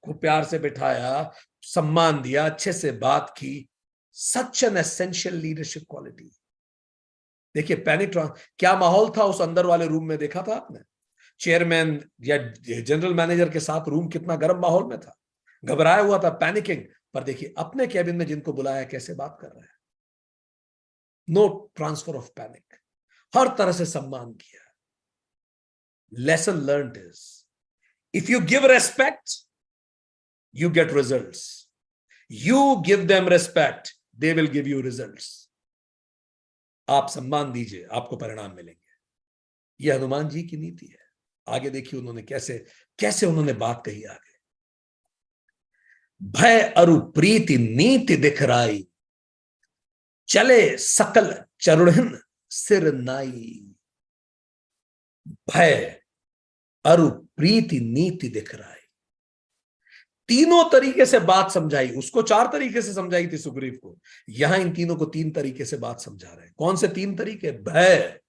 [SPEAKER 1] को प्यार से बिठाया, सम्मान दिया, अच्छे से बात की। Such an essential leadership quality. देखिए पैनिक क्या माहौल था उस अंदर वाले रूम में, देखा था आपने? चेयरमैन या जनरल मैनेजर के साथ रूम कितना गर्म माहौल में था, घबराया हुआ था, पैनिकिंग। पर देखिए अपने कैबिन में जिनको बुलाया कैसे बात कर रहे हैं। नो ट्रांसफर ऑफ पैनिक, हर तरह से सम्मान किया। Lesson learned is, if you give respect you get results. You give them respect, they will give you results. आप सम्मान दीजिए, आपको परिणाम मिलेंगे। यह हनुमान जी की नीति है। आगे देखिए उन्होंने कैसे कैसे उन्होंने बात कही आगे। भय अरु प्रीति नीति दिखराई, चले सकल चरुणिन सिर नाई। भय अरु प्रीति नीति दिखराई, तीनों तरीके से बात समझाई। उसको 4 तरीके से समझाई थी सुग्रीव को, यहां इन तीनों को 3 तरीके से बात समझा रहे हैं। कौन से 3 तरीके? भय,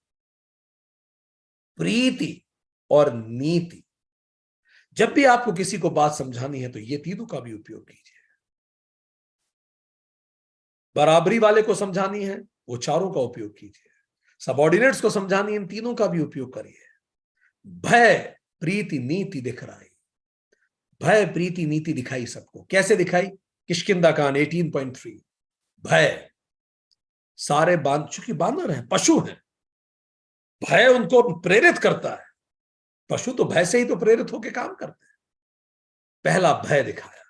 [SPEAKER 1] प्रीति और नीति। जब भी आपको किसी को बात समझानी है तो ये तीनों का भी उपयोग कीजिए। बराबरी वाले को समझानी है, वो चारों का उपयोग कीजिए। सबऑर्डिनेट्स को समझानी है, इन तीनों का भी उपयोग करिए। भय प्रीति नीति दिखराई, भय प्रीति नीति दिखाई सबको। कैसे दिखाई? किष्किंधा कांड 18.3। भय, सारे चूंकि बानर हैं, पशु हैं, भय उनको प्रेरित करता है। पशु तो भय से ही तो प्रेरित होकर काम करते हैं। पहला भय दिखाया।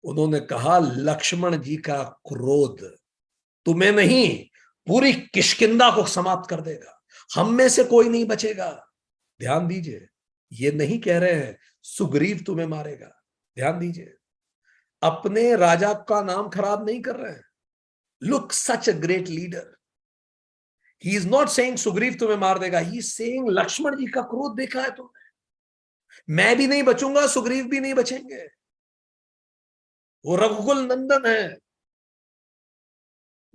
[SPEAKER 1] उन्होंने कहा लक्ष्मण जी का क्रोध तुम्हें नहीं, पूरी किष्किंधा को समाप्त कर देगा, हम में से कोई नहीं बचेगा। ध्यान दीजिए, ये नहीं कह रहे हैं सुग्रीव तुम्हें मारेगा। ध्यान दीजिए, अपने राजा का नाम खराब नहीं कर रहे हैं। Look such a great leader, he is not saying Sugriv तुम्हें मार देगा, he is saying Lakshman ji का क्रोध देखा है तुमने, मैं भी नहीं बचूंगा, सुग्रीव भी नहीं बचेंगे। वो रघुकुल नंदन है,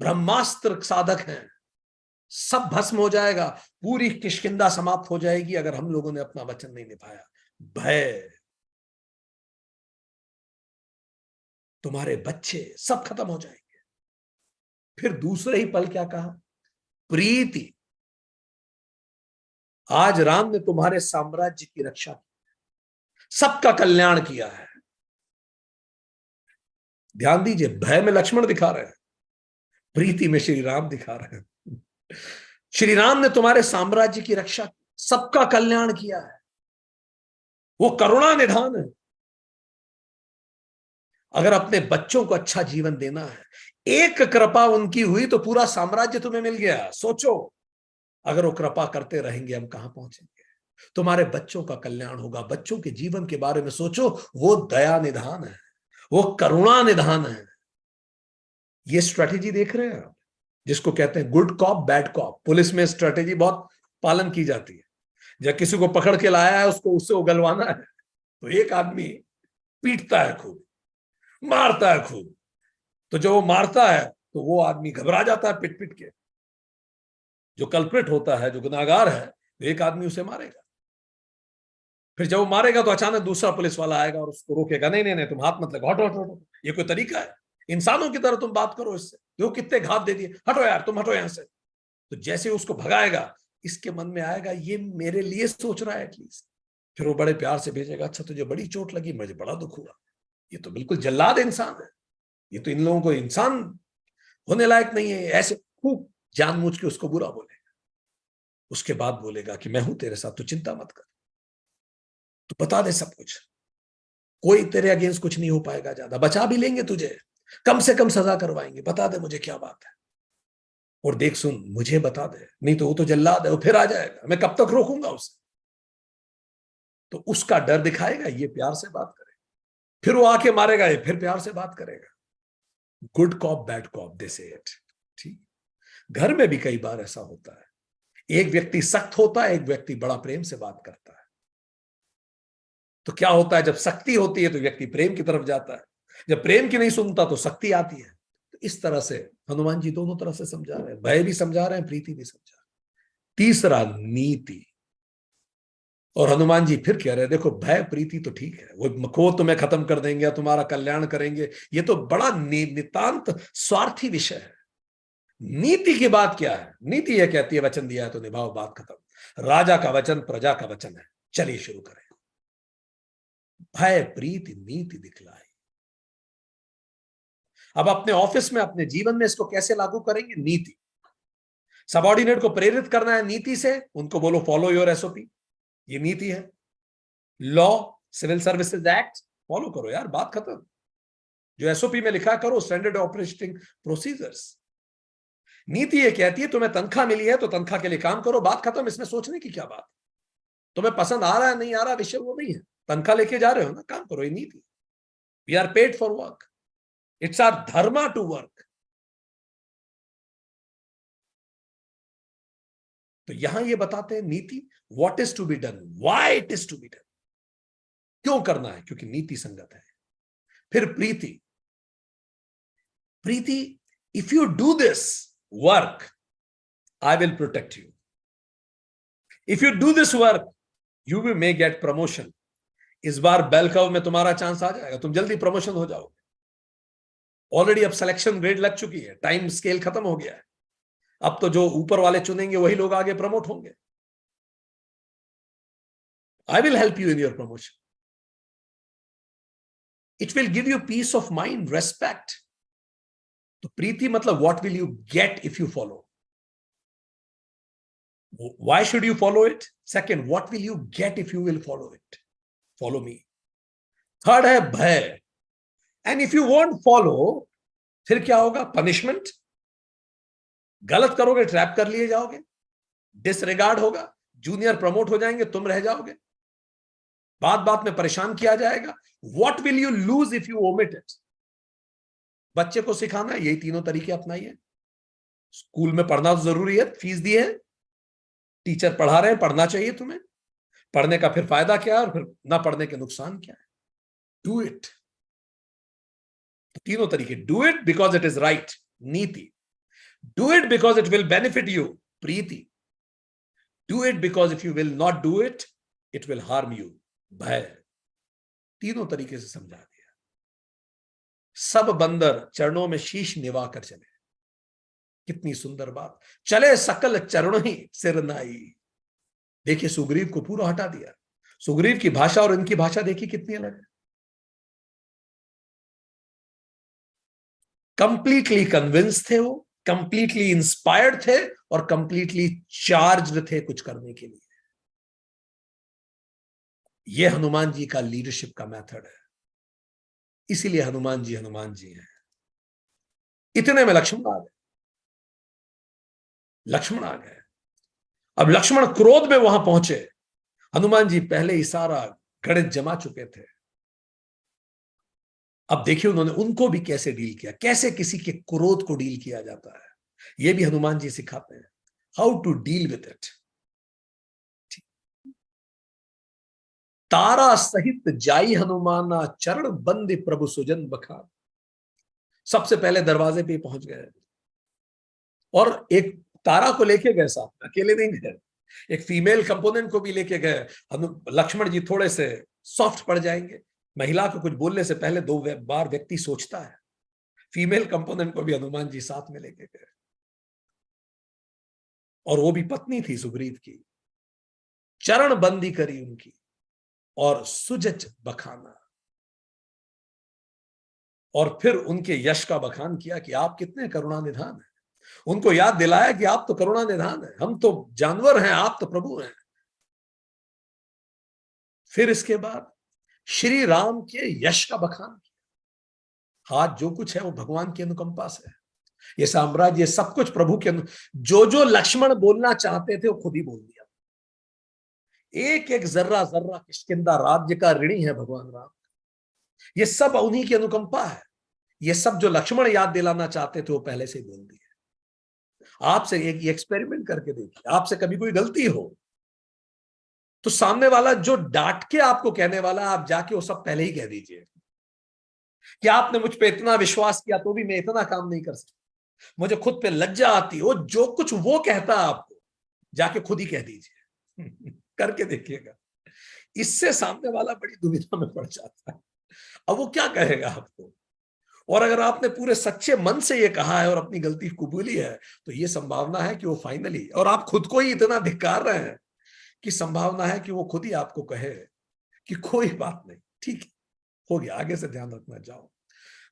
[SPEAKER 1] ब्रह्मास्त्र साधक हैं, सब भस्म हो जाएगा, पूरी किष्किंधा समाप्त हो जाएगी अगर हम लोगों ने अपना वचन नहीं निभाया। भय, तुम्हारे बच्चे सब खत्म हो जाएंगे। फिर दूसरे ही पल क्या कहा? प्रीति, आज राम ने तुम्हारे साम्राज्य की रक्षा की, सबका कल्याण किया है। ध्यान दीजिए, भय में लक्ष्मण दिखा रहे हैं, प्रीति में श्री राम दिखा रहे हैं। श्री राम ने तुम्हारे साम्राज्य की रक्षा की, सबका कल्याण किया है, वो करुणा निधान है। अगर अपने बच्चों को अच्छा जीवन देना है, एक कृपा उनकी हुई तो पूरा साम्राज्य तुम्हें मिल गया। सोचो, अगर वो कृपा करते रहेंगे हम कहां पहुंचेंगे? तुम्हारे बच्चों का कल्याण होगा। बच्चों के जीवन के बारे में सोचो, वो दया निधान है, वो करुणा निधान है। ये स्ट्रेटेजी देख रहे हैं आप, जिसको कहते हैं good cop bad cop. Police में स्ट्रेटेजी बहुत पालन की जाती है। जब किसी को पकड़ के लाया है, उसको उससे उगलवाना है, तो एक आदमी पीटता है खूब, मारता है खूब। तो जब वो मारता है तो वो आदमी घबरा जाता है पिट पिट के। जो कल्प्रिट होता है, जो गुनाहगार है, तो एक आदमी उसे मारेगा। फिर जब वो मारेगा तो अचानक दूसरा पुलिस वाला आएगा और उसको रोकेगा, नहीं नहीं नहीं, तुम हाथ मत लगाओ, हटो हटो हटो। ये कोई तरीका है? इंसानों की तरह तुम बात करो इससे, देखो कितने घात दे दिए, हटो यार, तुम हटो यहां से। तो जैसे उसको भगाएगा, इसके मन में आएगा ये मेरे लिए सोच रहा है एटलीस्ट। फिर वो बड़े प्यार से भेजेगा, अच्छा तुझे बड़ी चोट लगी, मुझे बड़ा दुख हुआ, ये तो बिल्कुल जल्लाद इंसान है, ये तो इन लोगों को इंसान होने लायक नहीं है। ऐसे खूब जानबूझ के उसको बुरा बोलेगा। उसके बाद बोलेगा कि मैं हूं तेरे साथ, तू चिंता मत कर, तू बता दे सब कुछ, कोई तेरे अगेंस्ट कुछ नहीं हो पाएगा, ज्यादा बचा भी लेंगे तुझे, कम से कम सजा करवाएंगे, बता दे मुझे क्या बात है। और देख सुन, मुझे बता दे, नहीं तो वो तो जल्लाद है, वो फिर आ जाएगा, मैं कब तक रोकूंगा उसे। तो उसका डर दिखाएगा, ये प्यार से बात करेगा। फिर वो आके मारेगा, ये फिर प्यार से बात करेगा। गुड कॉप बैड कॉप, दे से इट। ठीक, घर में भी कई बार ऐसा होता है, एक व्यक्ति सख्त होता है, एक व्यक्ति बड़ा प्रेम से बात करता है। तो क्या होता है, जब सख्ती होती है तो व्यक्ति प्रेम की तरफ जाता है, जब प्रेम की नहीं सुनता तो सख्ती आती है। तो इस तरह से हनुमान जी दोनों तरफ से समझा रहे हैं, भय भी समझा रहे हैं, प्रीति भी समझा रहे हैं। तीसरा, नीति। और हनुमान जी फिर कह रहे हैं, देखो भय प्रीति तो ठीक है, वो को तुम्हें खत्म कर देंगे, तुम्हारा कल्याण करेंगे, ये तो बड़ा नितांत स्वार्थी विषय है। नीति की बात क्या है? नीति यह कहती है, वचन दिया है तो निभाओ, बात खत्म। राजा का वचन प्रजा का वचन है। चलिए शुरू करें। भय प्रीति नीति दिखलाई। अब अपने ऑफिस में, अपने जीवन में इसको कैसे लागू करेंगे? नीति। सबऑर्डिनेट को प्रेरित करना है नीति से, उनको बोलो फॉलो योर एसओपी, ये नीति है। Law, civil services act follow करो यार, बात खत्म। जो एसओपी में लिखा करो, स्टैंडर्ड ऑपरेटिंग प्रोसीजर्स। नीति ये कहती है तुम्हें तनख्वाह मिली है तो तनख्वाह के लिए काम करो, बात खत्म। इसमें सोचने की क्या बात? तुम्हें पसंद आ रहा है नहीं आ रहा, विषय वो नहीं है। तनख्वाह लेके जा रहे हो ना, काम करो, ये नीति। We are paid for work, it's our dharma to work. तो यहां ये बताते हैं नीति, what is to be done, why it is to be done, क्यों करना है, क्योंकि नीति संगत है। फिर प्रीति। प्रीति, if you do this work, I will protect you. If you do this work, you will may get promotion. इस बार बेल कर्व में तुम्हारा चांस आ जाएगा, तुम जल्दी प्रमोशन हो जाओगे। ऑलरेडी अब सिलेक्शन ग्रेड लग चुकी है, टाइम स्केल खत्म हो गया है। अब तो जो ऊपर वाले चुनेंगे वही लोग आगे प्रमोट होंगे। I will help you in your promotion. It will give you peace of mind, respect. तो प्रीति मतलब what will you get if you follow, why should you follow it? Second, what will you get if you will follow it? Follow me. Third है भय, and if you won't follow, फिर क्या होगा? Punishment. गलत करोगे, trap कर लिए जाओगे, डिसरिगार्ड होगा, जूनियर प्रमोट हो जाएंगे, तुम रह जाओगे, बात बात में परेशान किया जाएगा। What will you lose if you omit it? बच्चे को सिखाना है, यही तीनों तरीके अपनाइए। स्कूल में पढ़ना तो जरूरी है, फीस दी है, टीचर पढ़ा रहे हैं, पढ़ना चाहिए तुम्हें। पढ़ने का फिर फायदा क्या है और फिर ना पढ़ने के नुकसान क्या है? Do it. तीनों तरीके, do it because it is right, नीति। Do it because it will benefit you, Preeti. Do it because if you will not do it, it will harm you, भय. तीनों तरीके से समझा दिया. सब बंदर चरणों में शीश निवा कर चले. कितनी सुंदर बात. चले सकल चरण ही सिर नाई. देखिए सुग्रीव को पूरा हटा दिया. सुग्रीव की भाषा और इनकी भाषा देखिए कितनी अलग है. कंप्लीटली कन्विंस थे वो, कंप्लीटली इंस्पायर्ड थे और कंप्लीटली चार्ज्ड थे कुछ करने के लिए. यह हनुमान जी का लीडरशिप का मेथड है. इसीलिए हनुमान जी हैं. इतने में लक्ष्मण आ गए. अब लक्ष्मण क्रोध में वहां पहुंचे. हनुमान जी पहले ही सारा गणित जमा चुके थे. अब देखिए उन्होंने उनको भी कैसे डील किया, कैसे किसी के क्रोध को डील किया जाता है. यह भी हनुमान जी सिखाते हैं, how to deal with it. तारा सहित जाई हनुमाना चरण बंदी प्रभु सुजन बखान. सबसे पहले दरवाजे पे पहुंच गए और एक तारा को लेके गए, साथ अकेले नहीं गए, एक फीमेल कंपोनेंट को भी लेके गए. लक्ष्मण जी थोड़े से सॉफ्ट पड़ जाएंगे. महिला को कुछ बोलने से पहले 2 बार व्यक्ति सोचता है. फीमेल कंपोनेंट को भी हनुमान जी साथ में लेके गए और वो भी पत्नी थी सुग्रीव की. चरण बंदी करी उनकी और सुजच बखाना. और फिर उनके यश का बखान किया कि आप कितने करुणा निधान हैं. उनको याद दिलाया कि आप तो करुणा निधान हैं, हम तो जानवर हैं, आप तो प्रभु हैं. फिर इसके बाद श्री राम के यश का बखान किया. आज जो कुछ है वो भगवान की अनुकंपा से है. ये साम्राज्य, ये सब कुछ प्रभु के जो लक्ष्मण बोलना चाहते थे वो खुद ही बोल दिया. एक एक जर्रा जर्रा किष्किंधा राज्य का ऋणी है भगवान राम. ये सब उन्हीं की अनुकंपा है. ये सब जो लक्ष्मण याद दिलाना चाहते थे वो पहले से ही बोल दिए. आपसे एक एक्सपेरिमेंट करके देखिए. आपसे कभी कोई गलती हो तो सामने वाला जो डांट के आपको कहने वाला, आप जाके वो सब पहले ही कह दीजिए कि आपने मुझ पे इतना विश्वास किया तो भी मैं इतना काम नहीं कर सकता, मुझे खुद पे लज्जा आती हो. जो कुछ वो कहता आपको जाके खुद ही कह दीजिए. करके देखिएगा. इससे सामने वाला बड़ी दुविधा में पड़ जाता है. अब वो क्या कहेगा आपको. और अगर आपने पूरे सच्चे मन से ये कहा है और अपनी गलती कबूली है तो ये संभावना है कि वो फाइनली, और आप खुद को ही इतना धिक्कार रहे हैं कि संभावना है कि वो खुद ही आपको कहे कि कोई बात नहीं, ठीक है, हो गया, आगे से ध्यान रखना. जाओ.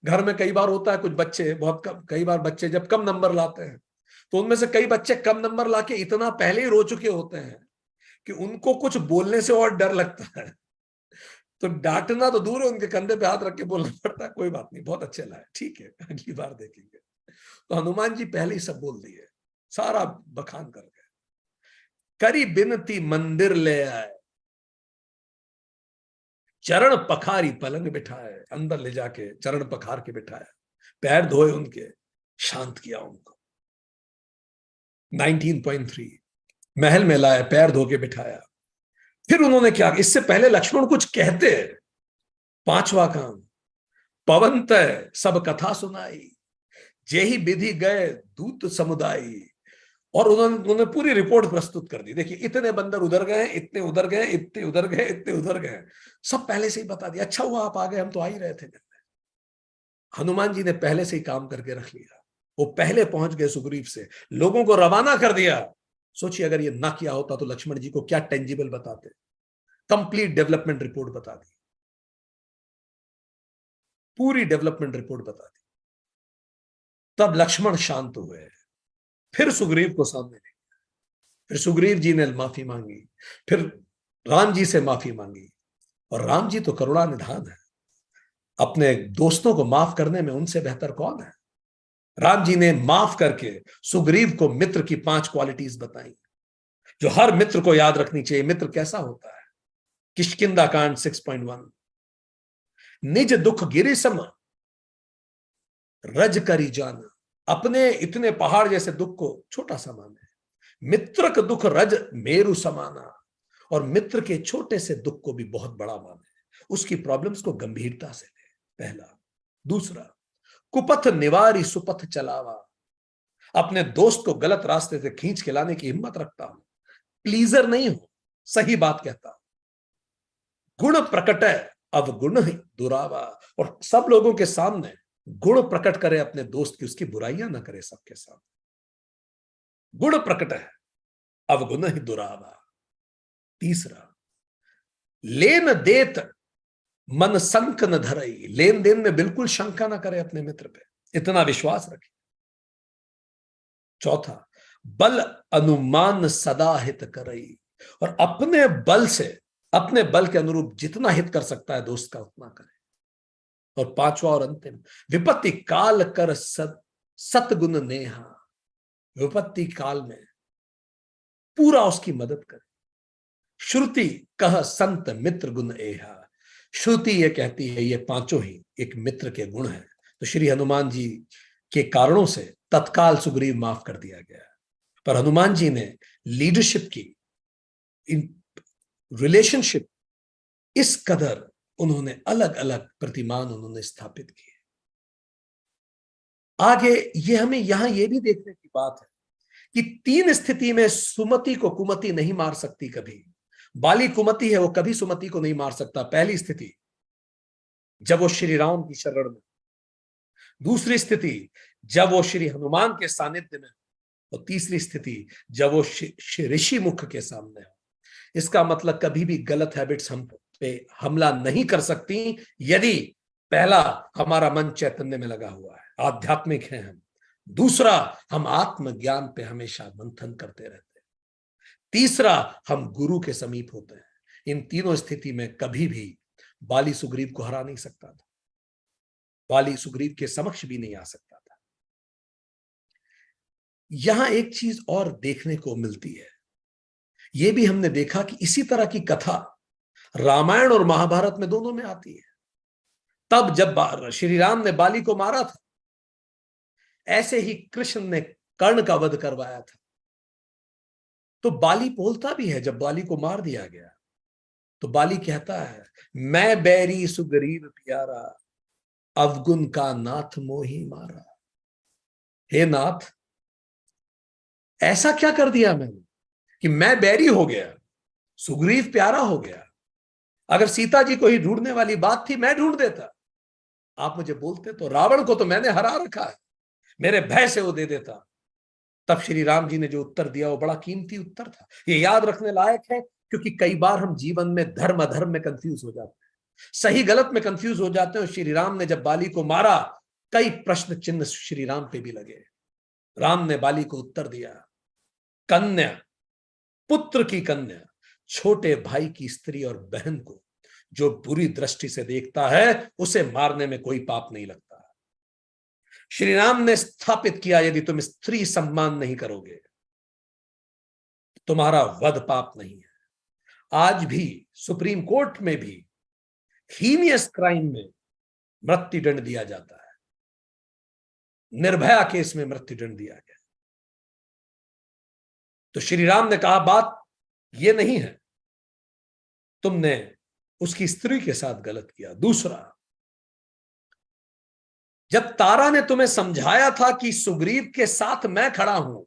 [SPEAKER 1] घर में कई बार होता है कुछ बच्चे बहुत कम, कई बार बच्चे जब कम नंबर लाते हैं तो उनमें से कई बच्चे कम नंबर लाके इतना पहले ही रो चुके होते हैं कि उनको कुछ बोलने से और डर लगता है. तो डांटना तो दूर है, उनके कंधे पे हाथ रख के बोलना पड़ता है, कोई बात नहीं, बहुत अच्छे लाए, ठीक है, अगली बार देखेंगे. तो हनुमान जी पहले ही सब बोल दिए, सारा बखान कर गए. करी बिनती मंदिर ले आए, चरण पखारी पलंग बिठाए. अंदर ले जाके चरण पखार के बिठाया, पैर धोए उनके, शांत किया उनको. 19.3 महल में लाए, पैर धो के बिठाया. फिर उन्होंने क्या, इससे पहले लक्ष्मण कुछ कहते, 5वां काम, पवन तय सब कथा सुनाई, जेहि विधि गए दूत समुदायी. और उन्होंने पूरी रिपोर्ट प्रस्तुत कर दी. देखिए इतने बंदर उधर गए, इतने उधर गए, इतने उधर गए, इतने उधर गए, सब पहले से ही बता दिया. अच्छा हुआ आप आ गए, हम तो आ ही रहे थे. हनुमान जी ने पहले से ही काम करके रख लिया. वो पहले पहुंच गए सुग्रीव से, लोगों को रवाना कर दिया. सोचिए अगर ये ना किया होता तो लक्ष्मण जी को क्या टेंजिबल बताते. कंप्लीट डेवलपमेंट रिपोर्ट बता दी, पूरी डेवलपमेंट रिपोर्ट बता दी. तब लक्ष्मण शांत हुए. फिर सुग्रीव को सामने ले, फिर सुग्रीव जी ने माफी मांगी, फिर राम जी से माफी मांगी. और राम जी तो करुणा निधान है, अपने दोस्तों को माफ करने में उनसे बेहतर कौन है. राम जी ने माफ करके सुग्रीव को मित्र की 5 क्वालिटीज बताई जो हर मित्र को याद रखनी चाहिए. मित्र कैसा होता है. किष्किंधा कांड 6.1, निज दुख गिरि सम रज करी जान. अपने इतने पहाड़ जैसे दुख को छोटा सा माने. मित्र का दुख रज मेरु समाना. और मित्र के छोटे से दुख को भी बहुत बड़ा माने, उसकी प्रॉब्लम्स को गंभीरता से ले, पहला. दूसरा, कुपथ निवारी सुपथ चलावा. अपने दोस्त को गलत रास्ते से खींच के लाने की हिम्मत रखता हूं, प्लीजर नहीं हूं, सही बात कहता हूं। गुण प्रकट है अवगुण ही दुरावा, और सब लोगों के सामने गुण प्रकट करे अपने दोस्त की, उसकी बुराइयां ना करे सबके सामने। गुण प्रकट है अवगुण ही दुरावा। तीसरा, लेन देत मन संक न धरई, लेन देन में बिल्कुल शंका ना करे अपने मित्र पे, इतना विश्वास रखे। चौथा, बल अनुमान सदा हित करई, और अपने बल से, अपने बल के अनुरूप जितना हित कर सकता है दोस्त का उतना करे। और पांचवा और अंतिम, विपत्ति काल कर सतगुण नेहा, विपत्ति काल में पूरा उसकी मदद करे। श्रुति कह संत मित्र गुण एहा, श्रुति ये कहती है ये पांचों ही एक मित्र के गुण हैं। तो श्री हनुमान जी के कारणों से तत्काल सुग्रीव माफ कर दिया गया, पर हनुमान जी ने लीडरशिप की, इन रिलेशनशिप, इस कदर उन्होंने अलग अलग प्रतिमान उन्होंने स्थापित किए। आगे ये हमें यहां ये भी देखने की बात है कि तीन स्थिति में सुमति को कुमति नहीं मार सकती कभी। बाली कुमति है, वो कभी सुमति को नहीं मार सकता। पहली स्थिति जब वो श्री राम की शरण में, दूसरी स्थिति जब वो श्री हनुमान के सानिध्य में, और तीसरी स्थिति जब वो ऋषि मुख के सामने हो। इसका मतलब कभी भी गलत हैबिट्स हम पे हमला नहीं कर सकती यदि पहला, हमारा मन चैतन्य में लगा हुआ है, आध्यात्मिक है हम। दूसरा, हम आत्मज्ञान पे हमेशा मंथन करते रहते हैं। तीसरा, हम गुरु के समीप होते हैं। इन तीनों स्थिति में कभी भी बाली सुग्रीव को हरा नहीं सकता था, बाली सुग्रीव के समक्ष भी नहीं आ सकता था। यहां एक चीज और देखने को मिलती है, यह भी हमने देखा कि इसी तरह की कथा रामायण और महाभारत में दोनों में आती है। तब जब श्री राम ने बाली को मारा था, ऐसे ही कृष्ण ने कर्ण का वध करवाया था। तो बाली बोलता भी है, जब बाली को मार दिया गया तो बाली कहता है, मैं बैरी सुग्रीव प्यारा, अवगुण का नाथ मोही मारा। हे नाथ, ऐसा क्या कर दिया मैंने कि मैं बैरी हो गया, सुग्रीव प्यारा हो गया। अगर सीता जी को ही ढूंढने वाली बात थी, मैं ढूंढ देता, आप मुझे बोलते तो रावण को तो मैंने हरा रखा है, मेरे भय से वो दे देता। तब श्री राम जी ने जो उत्तर दिया वो बड़ा कीमती उत्तर था। ये याद रखने लायक है, क्योंकि कई बार हम जीवन में धर्म अधर्म में कंफ्यूज हो जाते हैं, सही गलत में कंफ्यूज हो जाते हैं। श्री राम ने जब बाली को मारा, कई प्रश्न चिन्ह श्री राम पे भी लगे। राम ने बाली को उत्तर दिया, कन्या, पुत्र की कन्या, छोटे भाई की स्त्री और बहन को जो बुरी दृष्टि से देखता है, उसे मारने में कोई पाप नहीं लगता। श्री राम ने स्थापित किया, यदि तुम स्त्री सम्मान नहीं करोगे, तुम्हारा वध पाप नहीं है। आज भी सुप्रीम कोर्ट में भी हीनियस क्राइम में मृत्यु दंड दिया जाता है। निर्भया केस में मृत्यु दंड दिया गया। तो श्री राम ने कहा, बात यह नहीं है, तुमने उसकी स्त्री के साथ गलत किया। दूसरा, जब तारा ने तुम्हें समझाया था कि सुग्रीव के साथ मैं खड़ा हूं,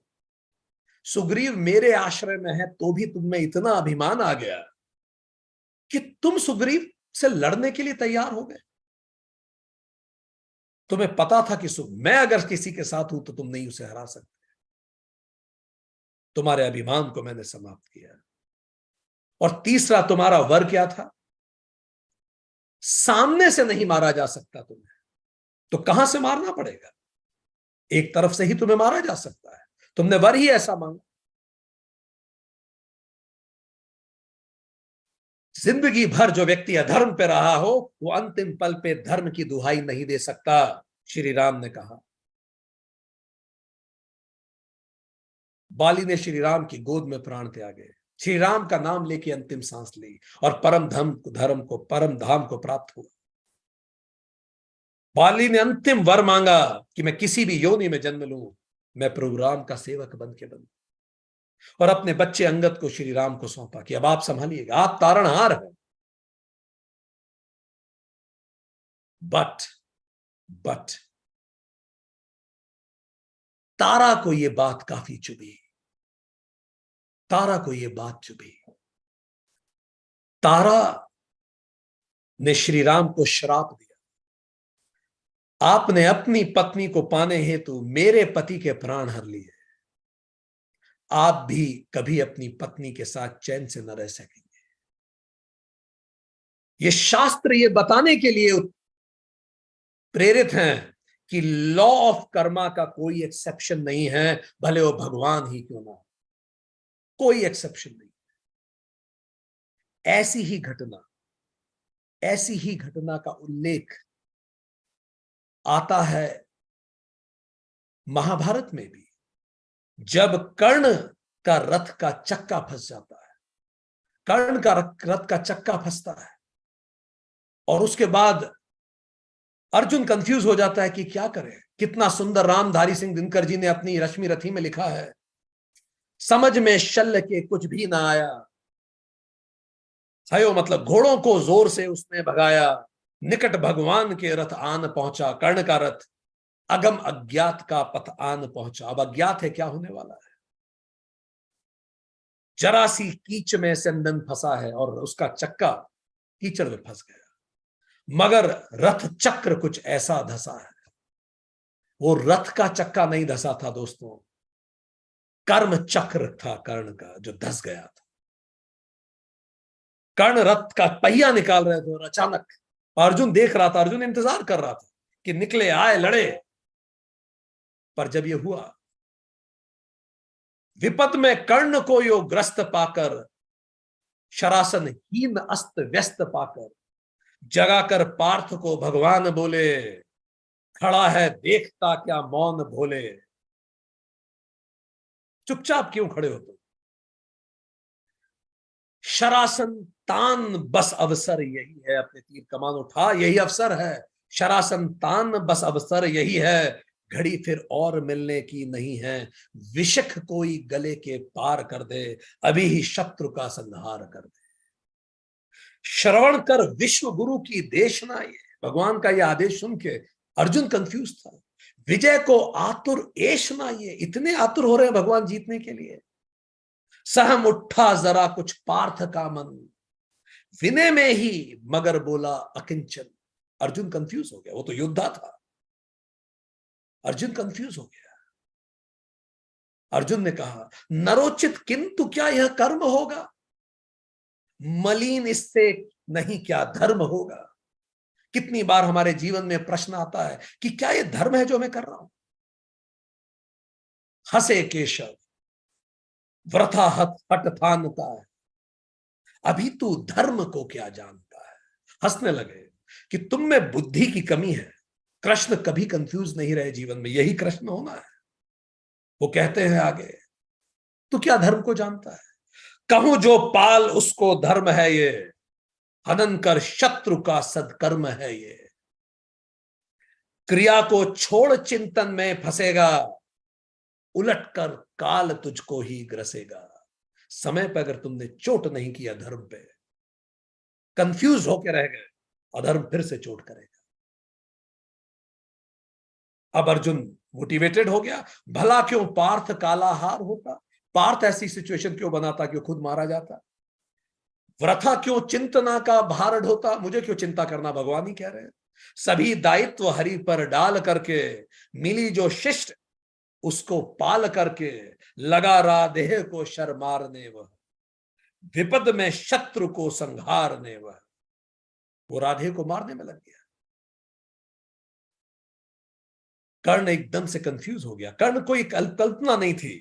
[SPEAKER 1] सुग्रीव मेरे आश्रय में है, तो भी तुम में इतना अभिमान आ गया कि तुम सुग्रीव से लड़ने के लिए तैयार हो गए। तुम्हें पता था कि मैं अगर किसी के साथ हूं तो तुम नहीं उसे हरा सकते। तुम्हारे अभिमान को मैंने समाप्त किया। और तीसरा, तुम्हारा वर क्या था? सामने से नहीं मारा जा सकता तुम्हें, तो कहां से मारना पड़ेगा? एक तरफ से ही तुम्हें मारा जा सकता है, तुमने वर ही ऐसा मांगा। जिंदगी भर जो व्यक्ति अधर्म पे रहा हो, वो अंतिम पल पे धर्म की दुहाई नहीं दे सकता, श्री राम ने कहा। बाली ने श्री राम की गोद में प्राण त्यागे, श्री राम का नाम लेके अंतिम सांस ली, और परम परम धाम को प्राप्त हुआ। बाली ने अंतिम वर मांगा कि मैं किसी भी योनि में जन्म लूं, मैं प्रभु राम का सेवक बन के बनूं, और अपने बच्चे अंगद को श्री राम को सौंपा कि अब आप संभालिएगा, आप तारणहार हैं। बट तारा को ये बात काफी चुभी, तारा को ये बात चुभी। तारा ने श्री राम को श्राप दिया, आपने अपनी पत्नी को पाने हेतु मेरे पति के प्राण हर लिए, आप भी कभी अपनी पत्नी के साथ चैन से न रह सकेंगे। ये शास्त्र ये बताने के लिए प्रेरित हैं कि लॉ ऑफ कर्मा का कोई एक्सेप्शन नहीं है, भले वो भगवान ही क्यों ना हो, कोई एक्सेप्शन नहीं। ऐसी ही घटना का उल्लेख आता है महाभारत में भी, जब कर्ण का रथ का चक्का फंस जाता है, कर्ण का रथ का चक्का फंसता है और उसके बाद अर्जुन कंफ्यूज हो जाता है कि क्या करें। कितना सुंदर रामधारी सिंह दिनकर जी ने अपनी रश्मि रथी में लिखा है, समझ में शल्य के कुछ भी ना आया, हयो मतलब घोड़ों को जोर से उसने भगाया, निकट भगवान के रथ आन पहुंचा, कर्ण का रथ अगम अज्ञात का पथ आन पहुंचा। अब अज्ञात है क्या होने वाला है, जरा सी कीच में चंदन फंसा है और उसका चक्का कीचड़ में फंस गया, मगर रथ चक्र कुछ ऐसा धसा है। वो रथ का चक्का नहीं धसा था दोस्तों, कर्म चक्र था कर्ण का जो धस गया था। कर्ण रथ का पहिया निकाल रहे थे और अचानक अर्जुन देख रहा था, अर्जुन इंतजार कर रहा था कि निकले आए लड़े, पर जब ये हुआ, विपद में कर्ण को यो ग्रस्त पाकर, शरासन हीन अस्त व्यस्त पाकर, जगाकर पार्थ को भगवान बोले, खड़ा है देखता क्या मौन भोले। चुपचाप क्यों खड़े हो तुम, शरासन तान बस अवसर यही है, अपने तीर कमान उठा यही अवसर है, शरासन तान बस अवसर यही है, घड़ी फिर और मिलने की नहीं है, विषख कोई गले के पार कर दे, अभी ही शत्रु का संहार कर दे। श्रवण कर विश्व गुरु की देशना, ये भगवान का ये आदेश सुन के अर्जुन कंफ्यूज था। विजय को आतुर ऐशना, ये इतने आतुर हो रहे हैं भगवान जीतने के लिए। सहम उठा जरा कुछ पार्थ का मन, विनय में ही मगर बोला अकिंचन। अर्जुन कंफ्यूज हो गया, वो तो योद्धा था, अर्जुन कंफ्यूज हो गया। अर्जुन ने कहा, नरोचित किंतु क्या यह कर्म होगा, मलिन इससे नहीं क्या धर्म होगा। कितनी बार हमारे जीवन में प्रश्न आता है कि क्या यह धर्म है जो मैं कर रहा हूं। हंसे केशव व्रथा हट थानता है, अभी तू धर्म को क्या जानता है। हंसने लगे कि तुम में बुद्धि की कमी है, कृष्ण कभी कंफ्यूज नहीं रहे जीवन में, यही कृष्ण होना है। वो कहते हैं आगे, तू क्या धर्म को जानता है, कहूं जो पाल उसको धर्म है ये, हनन कर शत्रु का सदकर्म है ये। क्रिया को छोड़ चिंतन में फंसेगा, उलटकर काल तुझको ही ग्रसेगा। समय पर अगर तुमने चोट नहीं किया धर्म पे, कंफ्यूज होकर रह गए, अधर्म फिर से चोट करेगा। अब अर्जुन मोटिवेटेड हो गया, भला क्यों पार्थ काला हार होता, पार्थ ऐसी सिचुएशन क्यों बनाता कि खुद मारा जाता। व्रथा क्यों चिंतना का भार ढोता, मुझे क्यों चिंता करना, भगवान ही कह रहे हैं। सभी दायित्व हरि पर डाल करके, मिली जो शिष्ट उसको पाल करके, लगा राधे को शर मारने वह, विपद में शत्रु को संहारने वह। वो राधे को मारने में लग गया। कर्ण एकदम से कंफ्यूज हो गया। कर्ण को एक कल्पना नहीं थी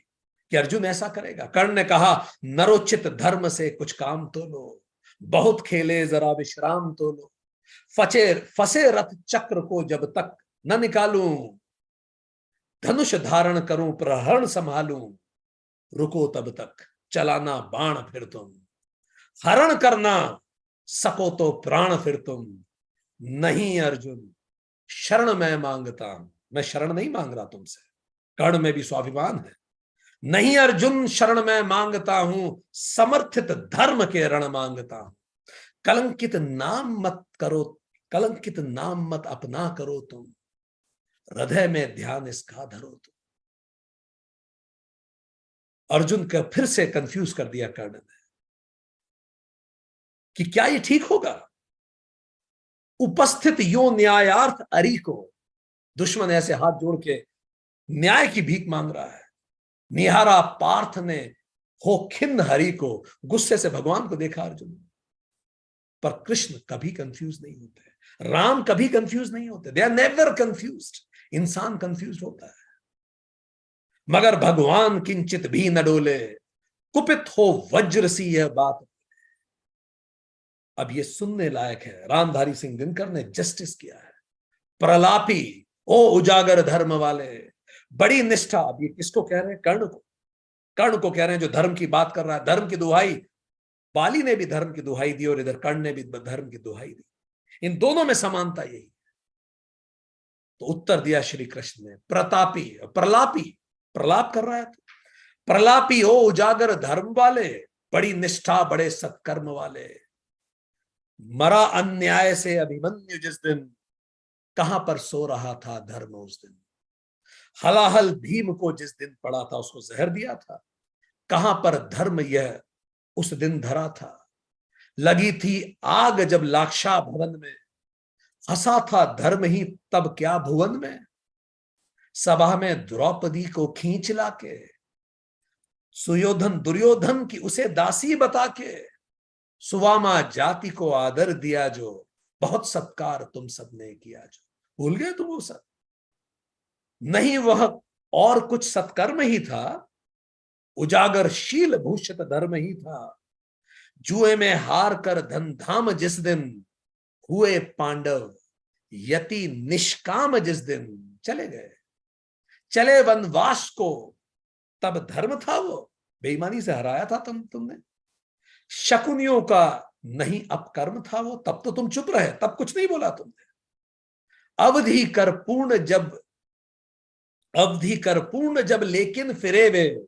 [SPEAKER 1] कि अर्जुन ऐसा करेगा। कर्ण ने कहा, नरोचित धर्म से कुछ काम तो लो, बहुत खेले जरा विश्राम तो लो, फसे रथ चक्र को जब तक न निकालूं, धनुष धारण करूं प्रहरण संभालूं, रुको तब तक चलाना बाण फिर तुम, हरण करना सको तो प्राण फिर तुम। नहीं अर्जुन शरण मैं मांगता हूं, मैं शरण नहीं मांग रहा तुमसे, कर्ण में भी स्वाभिमान है। नहीं अर्जुन शरण मैं मांगता हूं, समर्थित धर्म के रण मांगता हूं। कलंकित नाम मत करो, कलंकित नाम मत अपना करो तुम, हृदय में ध्यान इसका धरो तुम। अर्जुन का फिर से कंफ्यूज कर दिया कर्ण ने कि क्या ये ठीक होगा। उपस्थित यो न्यायार्थ अरि को, दुश्मन ऐसे हाथ जोड़ के न्याय की भीख मांग रहा है। निहारा पार्थ ने हो खिन्न हरि को, गुस्से से भगवान को देखा अर्जुन। पर कृष्ण कभी कंफ्यूज नहीं होते, राम कभी कंफ्यूज नहीं होते, दे आर नेवर कंफ्यूज्ड। इंसान कंफ्यूज होता है, मगर भगवान किंचित भी न डोले, कुपित हो वज्र सी यह बात। अब ये सुनने लायक है, रामधारी सिंह दिनकर ने जस्टिस किया है। प्रलापी ओ उजागर धर्म वाले, बड़ी निष्ठा। अब ये किसको कह रहे हैं? कर्ण को। कर्ण को कह रहे हैं जो धर्म की बात कर रहा है, धर्म की दुहाई। बाली ने भी धर्म की दुहाई दी और इधर कर्ण ने भी धर्म की दुहाई दी। इन दोनों में समानता यही है। तो उत्तर दिया श्री कृष्ण ने, प्रतापी, प्रलापी, प्रलाप कर रहा है तो प्रलापी हो उजागर धर्म वाले, बड़ी निष्ठा बड़े सत्कर्म वाले। मरा अन्याय से अभिमन्यु जिस दिन, कहां पर सो रहा था धर्म उस दिन। हलाहल भीम को जिस दिन पड़ा था, उसको जहर दिया था, कहां पर धर्म यह उस दिन धरा था। लगी थी आग जब लाक्षा भवन में, हंसा था धर्म ही तब क्या भुवन में। सभा में द्रौपदी को खींच लाके, सुयोधन दुर्योधन की उसे दासी बता के, सुवामा जाति को आदर दिया जो, बहुत सत्कार तुम सबने किया जो। भूल गए तुम वो सब? नहीं वह और कुछ सत्कर्म ही था, उजागर शील भूषित धर्म ही था। जुए में हार कर धन धाम जिस दिन, हुए पांडव यति निष्काम जिस दिन। चले गए, चले वनवास को, तब धर्म था वो, बेईमानी से हराया था तुमने। शकुनियों का नहीं अपकर्म था वो, तब तो तुम चुप रहे, तब कुछ नहीं बोला तुमने। अवधि कर पूर्ण जब लेकिन फिरे वे,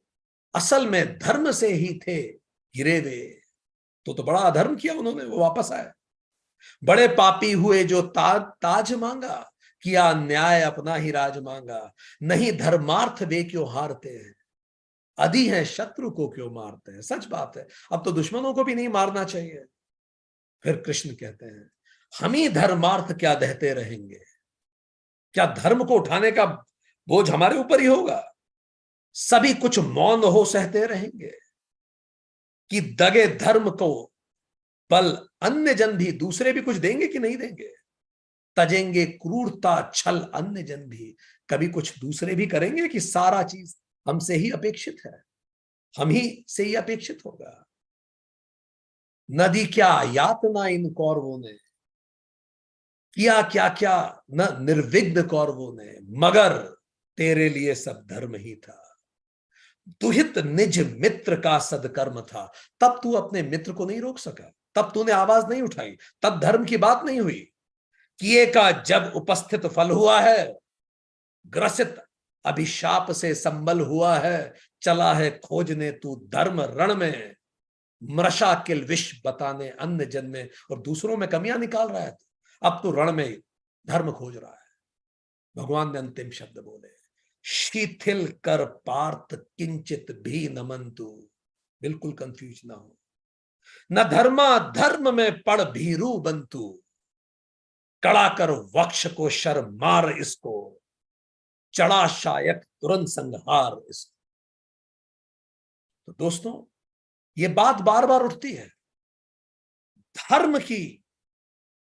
[SPEAKER 1] असल में धर्म से ही थे गिरे वे। तो बड़ा अधर्म किया उन्होंने, वो वापस आए। बड़े पापी हुए जो ताज मांगा, किया न्याय अपना ही राज मांगा। नहीं धर्मार्थ वे क्यों हारते हैं, अधि है शत्रु को क्यों मारते हैं। सच बात है, अब तो दुश्मनों को भी नहीं मारना चाहिए। फिर कृष्ण कहते हैं, हम ही धर्मार्थ क्या दहते रहेंगे, क्या धर्म को उठाने का बोझ हमारे ऊपर ही होगा। सभी कुछ मौन हो सहते रहेंगे, कि दगे धर्म को बल अन्य जन भी, दूसरे भी कुछ देंगे कि नहीं देंगे। तजेंगे क्रूरता छल अन्य जन भी, कभी कुछ दूसरे भी करेंगे कि सारा चीज हमसे ही अपेक्षित है, हम ही से ही अपेक्षित होगा। नदी क्या यातना इन कौरवों ने, किया क्या क्या न निर्विघ्न कौरवों ने, मगर तेरे लिए सब धर्म ही था। दुहित निज मित्र का सदकर्म था, तब तू अपने मित्र को नहीं रोक सका, तब तूने आवाज नहीं उठाई, तब धर्म की बात नहीं हुई। किए का जब उपस्थित फल हुआ है, ग्रसित अभिशाप से संबल हुआ है। चला है खोजने तू धर्म रण में, मृषा किल विष बताने अन्य जन में। और दूसरों में कमियां निकाल रहा है, अब तो रण में धर्म खोज रहा है। भगवान ने अंतिम शब्द बोले, शिथिल कर पार्थ किंचित भी नमंतु। बिल्कुल कंफ्यूज ना हो, न धर्मा धर्म में पड़ भीरू बंतु। कड़ा कर वक्ष को शर मार इसको, चढ़ा शायक तुरंत संहार इसको। तो दोस्तों, ये बात बार बार उठती है, धर्म की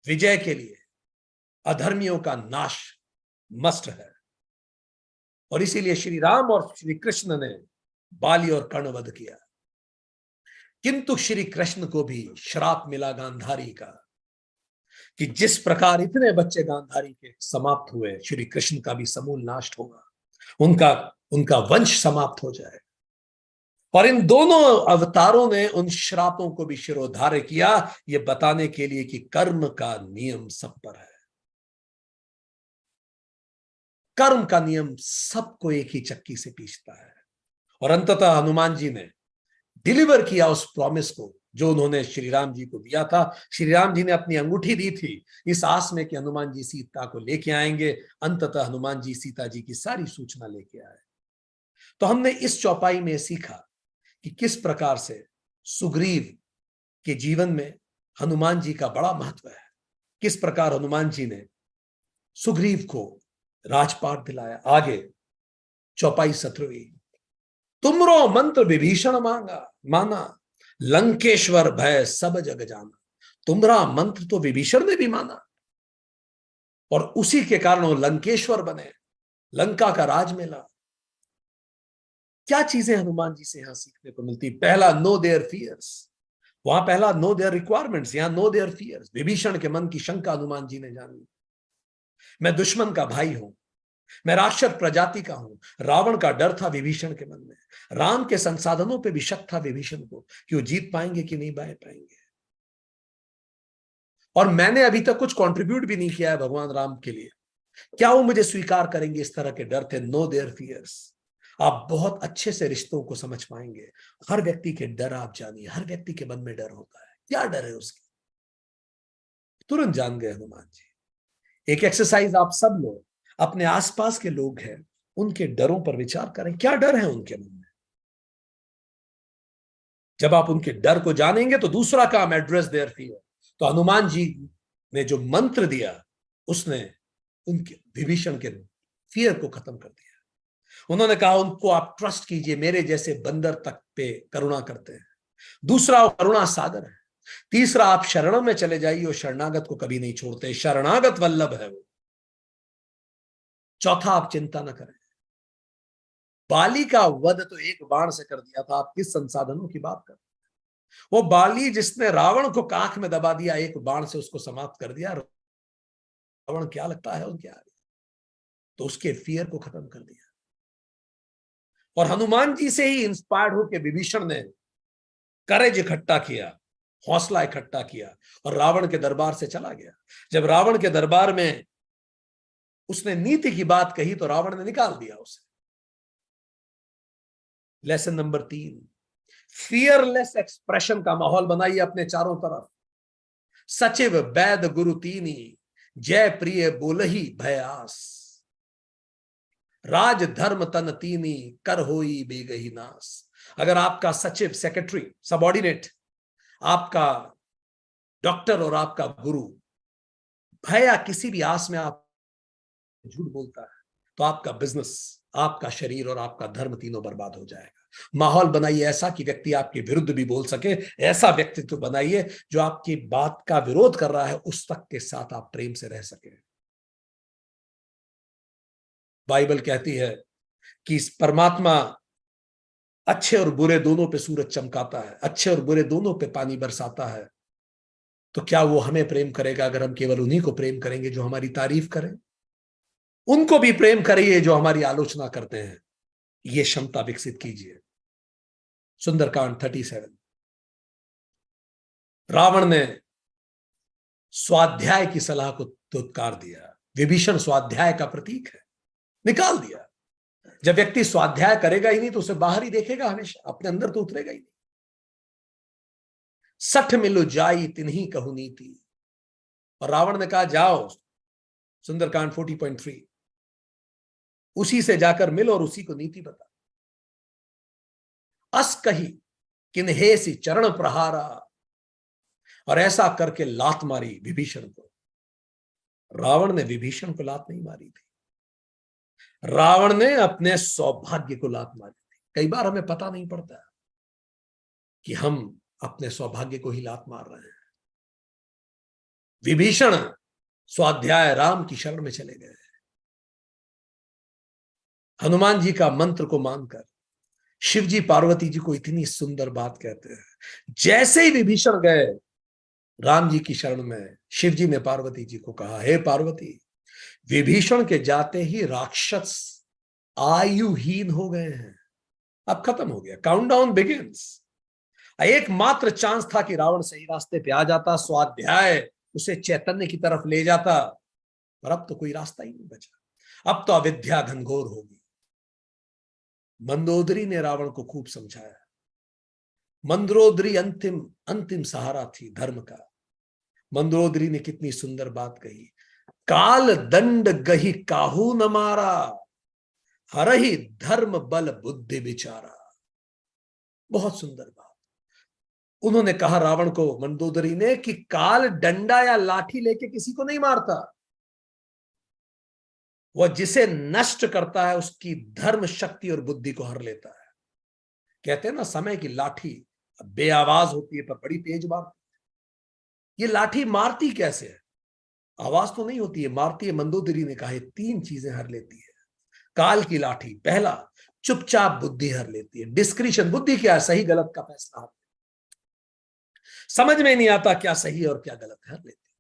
[SPEAKER 1] विजय के लिए अधर्मियों का नाश मस्ट है। और इसीलिए श्री राम और श्री कृष्ण ने बाली और कर्ण वध किया। किंतु श्री कृष्ण को भी श्राप मिला गांधारी का, कि जिस प्रकार इतने बच्चे गांधारी के समाप्त हुए, श्री कृष्ण का भी समूल नाश होगा, उनका उनका वंश समाप्त हो जाए। और इन दोनों अवतारों ने उन श्रापों को भी शिरोधार्य किया, ये बताने के लिए कि कर्म का नियम सब पर है। कर्म का नियम सबको एक ही चक्की से पीसता है। और अंततः हनुमान जी ने डिलीवर किया उस प्रॉमिस को जो उन्होंने श्री राम जी को दिया था। श्री राम जी ने अपनी अंगूठी दी थी इस आस में कि हनुमान जी सीता को लेके आएंगे। अंततः हनुमान जी सीता जी की सारी सूचना लेके आए। तो हमने इस चौपाई में सीखा कि किस प्रकार से सुग्रीव के जीवन में हनुमान जी का बड़ा महत्व है, किस प्रकार हनुमान जी ने सुग्रीव को राजपाट दिलाया। आगे चौपाई 17वीं, तुमरो मंत्र विभीषण मांगा माना, लंकेश्वर भय सब जग जाना। तुम्हारा मंत्र तो विभीषण ने भी माना और उसी के कारण वो लंकेश्वर बने, लंका का राज मिला। क्या चीजें हनुमान जी से यहां सीखने को मिलती? पहला, नो देयर फियर्स। वहां पहला नो देयर रिक्वायरमेंट्स, यहां नो देयर फियर्स। विभीषण के मन की शंका हनुमान जी ने जानी। मैं दुश्मन का भाई हूं, मैं राक्षस प्रजाति का हूं। रावण का डर था विभीषण के मन में। राम के संसाधनों पे भी शक था विभीषण को कि वो जीत पाएंगे कि नहीं पाएंगे। और मैंने अभी तक कुछ कंट्रीब्यूट भी नहीं किया है भगवान राम के लिए, क्या वो मुझे स्वीकार करेंगे? इस तरह के डर थे, नो देयर फियर्स। आप बहुत अच्छे से रिश्तों को समझ पाएंगे। हर व्यक्ति के डर आप जानिए, हर व्यक्ति के मन में डर होता है। क्या डर है उसके? तुरंत जान गए हनुमान जी। एक एक्सरसाइज आप सब लोग, अपने आसपास के लोग हैं, उनके डरों पर विचार करें। क्या डर है उनके मन में? जब आप उनके डर को जानेंगे तो दूसरा काम, एड्रेस देयर फियर। तो हनुमान जी ने जो मंत्र दिया, उसने उनके विभीषण के फियर को खत्म कर दिया। उन्होंने कहा उनको आप ट्रस्ट कीजिए, मेरे जैसे बंदर तक पे करुणा करते हैं। दूसरा, वो करुणा सागर है। तीसरा, आप शरणों में चले जाइए, और शरणागत को कभी नहीं छोड़ते, शरणागत वल्लभ है वो। चौथा, आप चिंता न करें। बाली का वध तो एक बाण से कर दिया था, आप किस संसाधनों की बात कर? वो बाली जिसने रावण को कांख में दबा दिया, एक बाण से उसको समाप्त कर दिया। रावण क्या लगता है उनके आगे? तो उसके फियर को खत्म कर दिया। और हनुमान जी से ही इंस्पायर्ड होकर विभीषण ने करेज इकट्ठा किया, हौसला इकट्ठा किया और रावण के दरबार से चला गया। जब रावण के दरबार में उसने नीति की बात कही तो रावण ने निकाल दिया उसे। लेसन नंबर 3, फियरलेस एक्सप्रेशन का माहौल बनाइए अपने चारों तरफ। सचिव वैद गुरु तीनी, जय प्रिय बोलही भयास। राज धर्म तन तीनी, कर होई बेगही नास। अगर आपका सचिव, सेक्रेटरी, सबऑर्डिनेट, आपका डॉक्टर और आपका गुरु भय या किसी भी आस में आप झूठ बोलता है, तो आपका बिजनेस, आपका शरीर और आपका धर्म तीनों बर्बाद हो जाएगा। माहौल बनाइए ऐसा कि व्यक्ति आपके विरुद्ध भी बोल सके। ऐसा व्यक्तित्व बनाइए जो आपकी बात का विरोध कर रहा है, उस तक के साथ आप प्रेम से रह सके। बाइबल कहती है कि परमात्मा अच्छे और बुरे दोनों पे सूरज चमकाता है, अच्छे और बुरे दोनों पे पानी बरसाता है। तो क्या वो हमें प्रेम करेगा अगर हम केवल उन्हीं को प्रेम करेंगे जो हमारी तारीफ करें? उनको भी प्रेम करिए जो हमारी आलोचना करते हैं। ये क्षमता विकसित कीजिए। सुंदरकांड 37। रावण ने स्वाध्याय की सलाह को दुत्कार दिया। विभीषण स्वाध्याय का प्रतीक है, निकाल दिया। जब व्यक्ति स्वाध्याय करेगा ही नहीं तो उसे बाहर ही देखेगा, हमेशा अपने अंदर तो उतरेगा ही नहीं। 60 मिलो जाई तिन्ही कहु नीति। और रावण ने कहा जाओ, सुंदरकांड 40.3, उसी से जाकर मिलो और उसी को नीति बता। अस कही किन्हेसी चरण प्रहारा। और ऐसा करके लात मारी विभीषण को। रावण ने विभीषण को लात नहीं मारी थी, रावण ने अपने सौभाग्य को लात मारी थी। कई बार हमें पता नहीं पड़ता कि हम अपने सौभाग्य को ही लात मार रहे हैं। विभीषण स्वाध्याय राम की शरण में चले गए। हनुमान जी का मंत्र को मानकर शिव जी पार्वती जी को इतनी सुंदर बात कहते हैं। जैसे ही विभीषण गए राम जी की शरण में, शिव जी ने पार्वती जी को कहा, हे पार्वती, विभीषण के जाते ही राक्षस आयुहीन हो गए हैं। अब खत्म हो गया, काउंटडाउन बिगिंस। एकमात्र चांस था कि रावण सही रास्ते पे आ जाता, स्वाध्याय उसे चैतन्य की तरफ ले जाता, पर अब तो कोई रास्ता ही नहीं बचा। अब तो अविद्या घनघोर होगी। मंदोदरी ने रावण को खूब समझाया। मंदोदरी अंतिम अंतिम सहारा थी धर्म का। मंदोदरी ने कितनी सुंदर बात कही, काल दंड गही काहू न मारा, हरहि धर्म बल बुद्धि विचारा। बहुत सुंदर बात। उन्होंने कहा रावण को, मंदोदरी ने, कि काल डंडा या लाठी लेके किसी को नहीं मारता, वह जिसे नष्ट करता है उसकी धर्म शक्ति और बुद्धि को हर लेता है। कहते हैं ना, समय की लाठी बेआवाज होती है पर बड़ी तेज मारती है। ये लाठी मारती कैसे है? आवाज तो नहीं होती है, मारती है। मंदोदरी ने कहा 3 चीजें हर लेती है काल की लाठी। पहला, चुपचाप बुद्धि हर लेती है। डिस्क्रिशन, बुद्धि क्या है? सही गलत का फैसला हर, समझ में नहीं आता क्या सही और क्या गलत है, हर लेती है।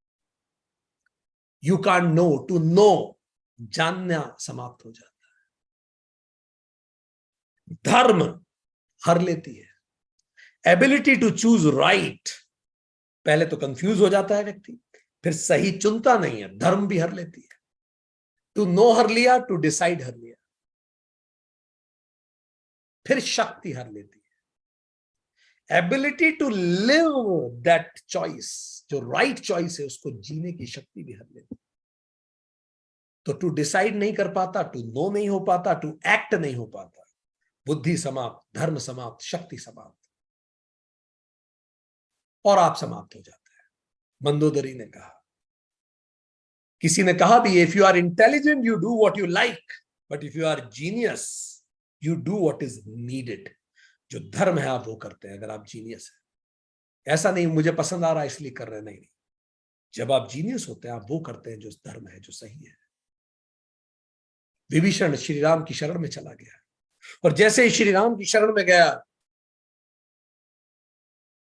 [SPEAKER 1] You can't know, to know, जानना समाप्त हो जाता है। धर्म हर लेती है। एबिलिटी टू चूज राइट, पहले तो कंफ्यूज हो जाता है व्यक्ति, फिर सही चुनता नहीं है, धर्म भी हर लेती है। टू नो हर लिया, टू डिसाइड हर लिया, फिर शक्ति हर लेती है। Ability to live that choice, जो राइट चॉइस है उसको जीने की शक्ति भी हर लेती है। तो टू डिसाइड नहीं कर पाता, टू नो नहीं हो पाता, टू एक्ट नहीं हो पाता, बुद्धि समाप्त, धर्म समाप्त, शक्ति समाप्त, और आप समाप्त हो जाते हैं। मंदोदरी ने कहा, किसी ने कहा भी, if you are intelligent you do what you like, but if you are genius you do what is needed. जो धर्म है आप वो करते हैं अगर आप जीनियस है। ऐसा नहीं मुझे पसंद आ रहा है इसलिए कर रहे, नहीं। जब आप जीनियस होते हैं आप वो करते हैं जो धर्म है, जो सही है। विभीषण श्री राम की शरण में चला गया, और जैसे ही श्री राम की शरण में गया,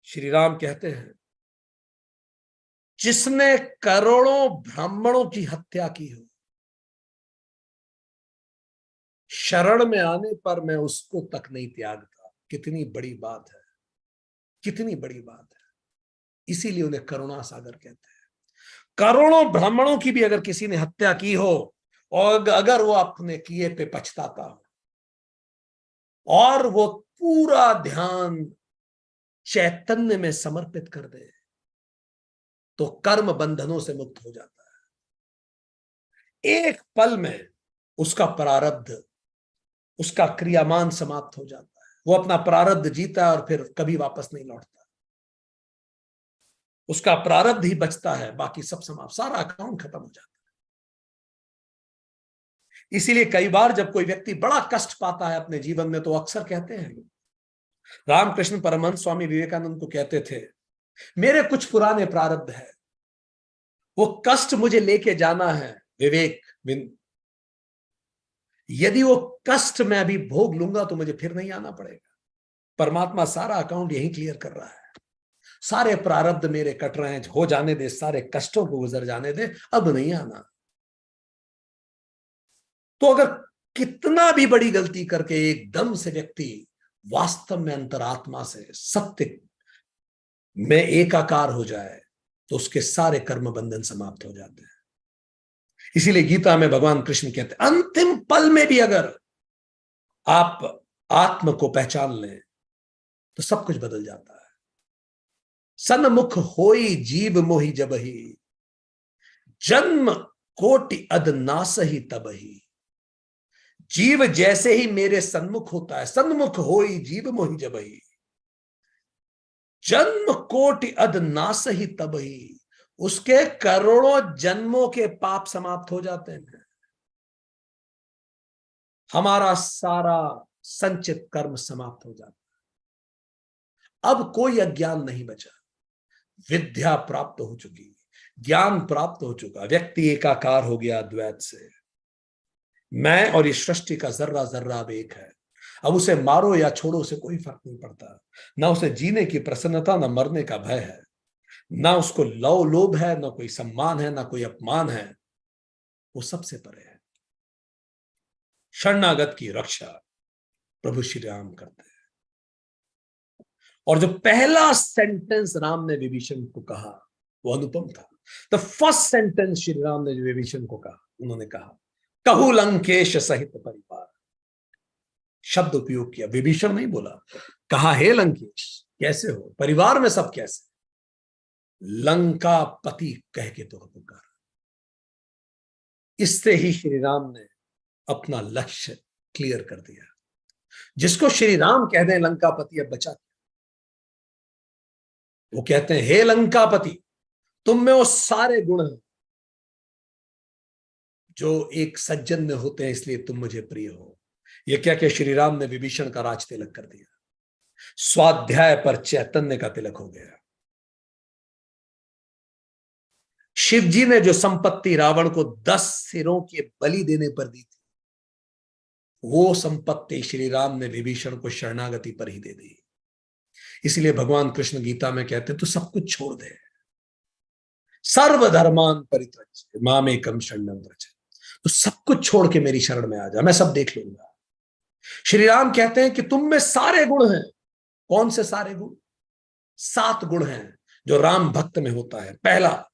[SPEAKER 1] श्री राम कहते हैं, जिसने करोड़ों ब्राह्मणों की हत्या की हो, शरण में आने पर मैं उसको तक नहीं त्यागता। कितनी बड़ी बात है, कितनी बड़ी बात है। इसीलिए उन्हें करुणा सागर कहते हैं। करोड़ों ब्राह्मणों की भी अगर किसी ने हत्या की हो, और अगर वो अपने किए पे पछताता हो, और वो पूरा ध्यान चैतन्य में समर्पित कर दे, तो कर्म बंधनों से मुक्त हो जाता है। एक पल में उसका प्रारब्ध, उसका क्रियामान समाप्त हो जाता है। वो अपना प्रारब्ध जीता है और फिर कभी वापस नहीं लौटता। उसका प्रारब्ध ही बचता है, बाकी सब समाप्त, सारा अकाउंट खत्म हो जाता है। इसीलिए कई बार जब कोई व्यक्ति बड़ा कष्ट पाता है अपने जीवन में, तो अक्सर कहते हैं, रामकृष्ण परमहंस स्वामी विवेकानंद को कहते थे, मेरे कुछ पुराने प्रारब्ध है, वो कष्ट मुझे लेके जाना है विवेक बिन, यदि वो कष्ट मैं अभी भोग लूंगा तो मुझे फिर नहीं आना पड़ेगा। परमात्मा सारा अकाउंट यही क्लियर कर रहा है। सारे प्रारब्ध मेरे कट रहे हैं, हो जाने दे, सारे कष्टों को गुजर जाने दे, अब नहीं आना। तो अगर कितना भी बड़ी गलती करके एकदम से व्यक्ति वास्तव में अंतरात्मा से सत्य में एकाकार हो जाए, तो उसके सारे कर्म बंधन समाप्त हो जाते हैं। इसीलिए गीता में भगवान कृष्ण कहते हैं, अंतिम पल में भी अगर आप आत्म को पहचान लें तो सब कुछ बदल जाता है। सन्मुख होई जीव मोहि जबहि, जन्म कोटि अध नासहि तबहि। जीव जैसे ही मेरे सन्मुख होता है, सन्मुख होई जीव मोहि जबहि, जन्म कोटि अध नासहि तबहि, उसके करोड़ों जन्मों के पाप समाप्त हो जाते हैं। हमारा सारा संचित कर्म समाप्त हो जाता है। अब कोई अज्ञान नहीं बचा। विद्या प्राप्त हो चुकी, ज्ञान प्राप्त हो चुका, व्यक्ति एकाकार हो गया द्वैत से। मैं और इस सृष्टि का जर्रा जर्रा अब एक है। अब उसे मारो या छोड़ो, उसे कोई फर्क नहीं पड़ता। ना उसे जीने की प्रसन्नता, ना मरने का भय है, ना उसको लोभ है, ना कोई सम्मान है, ना कोई अपमान है। वो सबसे परे है। शरणागत की रक्षा प्रभु श्री राम करते हैं। और जो पहला सेंटेंस राम ने विभीषण को कहा वो अनुपम था। The first sentence Shri Ram ने विभीषण को कहा, उन्होंने कहा, कहु लंकेश सहित परिवार। शब्द उपयोग किया, विभीषण नहीं बोला, कहा हे लंकेश कैसे हो, परिवार में सब कैसे। लंका पति कह के तो पुकारा। इससे ही श्री राम ने अपना लक्ष्य क्लियर कर दिया। जिसको श्री राम कह दें लंकापति, अब बचा। वो कहते हैं हे लंकापति, तुम में वो सारे गुण हैं जो एक सज्जन में होते हैं, इसलिए तुम मुझे प्रिय हो। ये क्या कि श्री राम ने विभीषण का राज तिलक कर दिया, स्वाध्याय पर चैतन्य का तिलक हो गया। शिव जी ने जो संपत्ति रावण को 10 सिरों के बलि देने पर दी थी, वो संपत्ति श्री राम ने विभीषण को शरणागति पर ही दे दी। इसलिए भगवान कृष्ण गीता में कहते हैं तू सब कुछ छोड़ दे, सर्वधर्मान परित्यज्य मामेकं शरणं व्रज, तो सब कुछ छोड़ के मेरी शरण में आ जा, मैं सब देख लूंगा। श्री राम कहते हैं कि तुम में सारे गुण हैं। कौन से सारे गुण? 7 गुण हैं जो राम भक्त में होता है। पहला,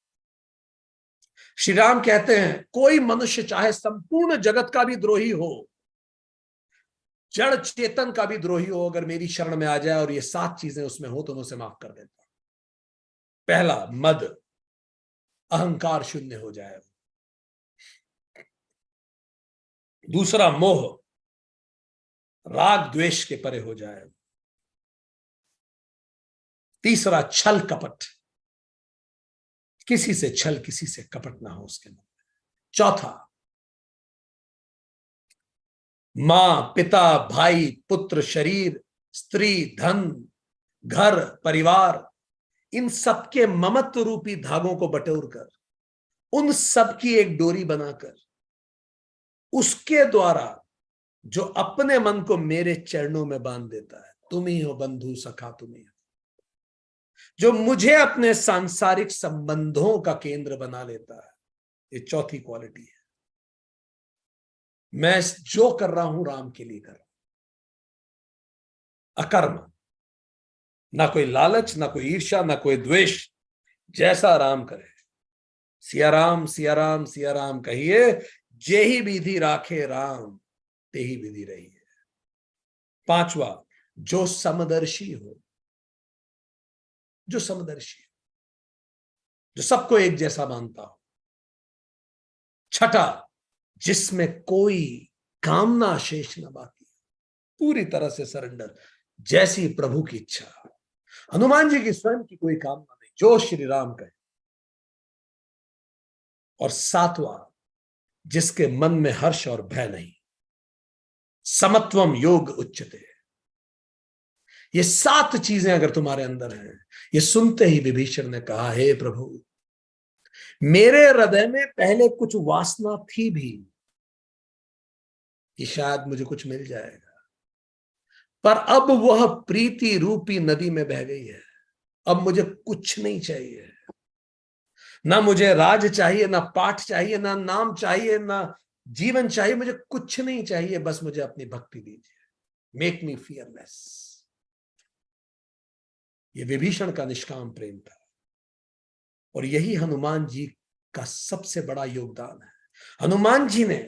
[SPEAKER 1] श्री राम कहते हैं कोई मनुष्य चाहे संपूर्ण जगत का भी द्रोही हो, जड़ चेतन का भी द्रोही हो, अगर मेरी शरण में आ जाए और ये 7 चीजें उसमें हो तो मैं उसे माफ कर देता हूं। पहला, मद, अहंकार शून्य हो जाए। दूसरा, मोह, राग द्वेष के परे हो जाए। तीसरा, छल कपट, किसी से छल किसी से कपट ना हो उसके मन में। चौथा, मां पिता भाई पुत्र शरीर स्त्री धन घर परिवार, इन सबके ममत्व रूपी धागों को बटोरकर उन सबकी एक डोरी बनाकर उसके द्वारा जो अपने मन को मेरे चरणों में बांध देता है, तुम ही हो बंधु सखा तुम ही हो, जो मुझे अपने सांसारिक संबंधों का केंद्र बना लेता है, ये चौथी क्वालिटी है। मैं जो कर रहा हूं राम के लिए कर रहा हूं, अकर्म, ना कोई लालच, ना कोई ईर्ष्या, ना कोई द्वेष, जैसा राम करे। सिया राम सिया राम सिया राम कहिए, जे ही विधि राखे राम ते ही विधि रही है। पांचवा, जो समदर्शी हो, जो समदर्शी हो, जो सबको एक जैसा मानता हो। छठा, जिसमें कोई कामना शेष न बाकी, पूरी तरह से सरेंडर, जैसी प्रभु की इच्छा। हनुमान जी की स्वयं की कोई कामना नहीं, जो श्री राम कहे। और सातवां, जिसके मन में हर्ष और भय नहीं, समत्वम योग उच्चते। ये 7 चीजें अगर तुम्हारे अंदर हैं, ये सुनते ही विभीषण ने कहा हे प्रभु, मेरे हृदय में पहले कुछ वासना थी भी कि शायद मुझे कुछ मिल जाएगा, पर अब वह प्रीति रूपी नदी में बह गई है। अब मुझे कुछ नहीं चाहिए, ना मुझे राज चाहिए, ना पाठ चाहिए, ना नाम चाहिए, ना जीवन चाहिए, मुझे कुछ नहीं चाहिए, बस मुझे अपनी भक्ति दीजिए, मेक मी फियरलेस। ये विभीषण का निष्काम प्रेम था, और यही हनुमान जी का सबसे बड़ा योगदान है। हनुमान जी ने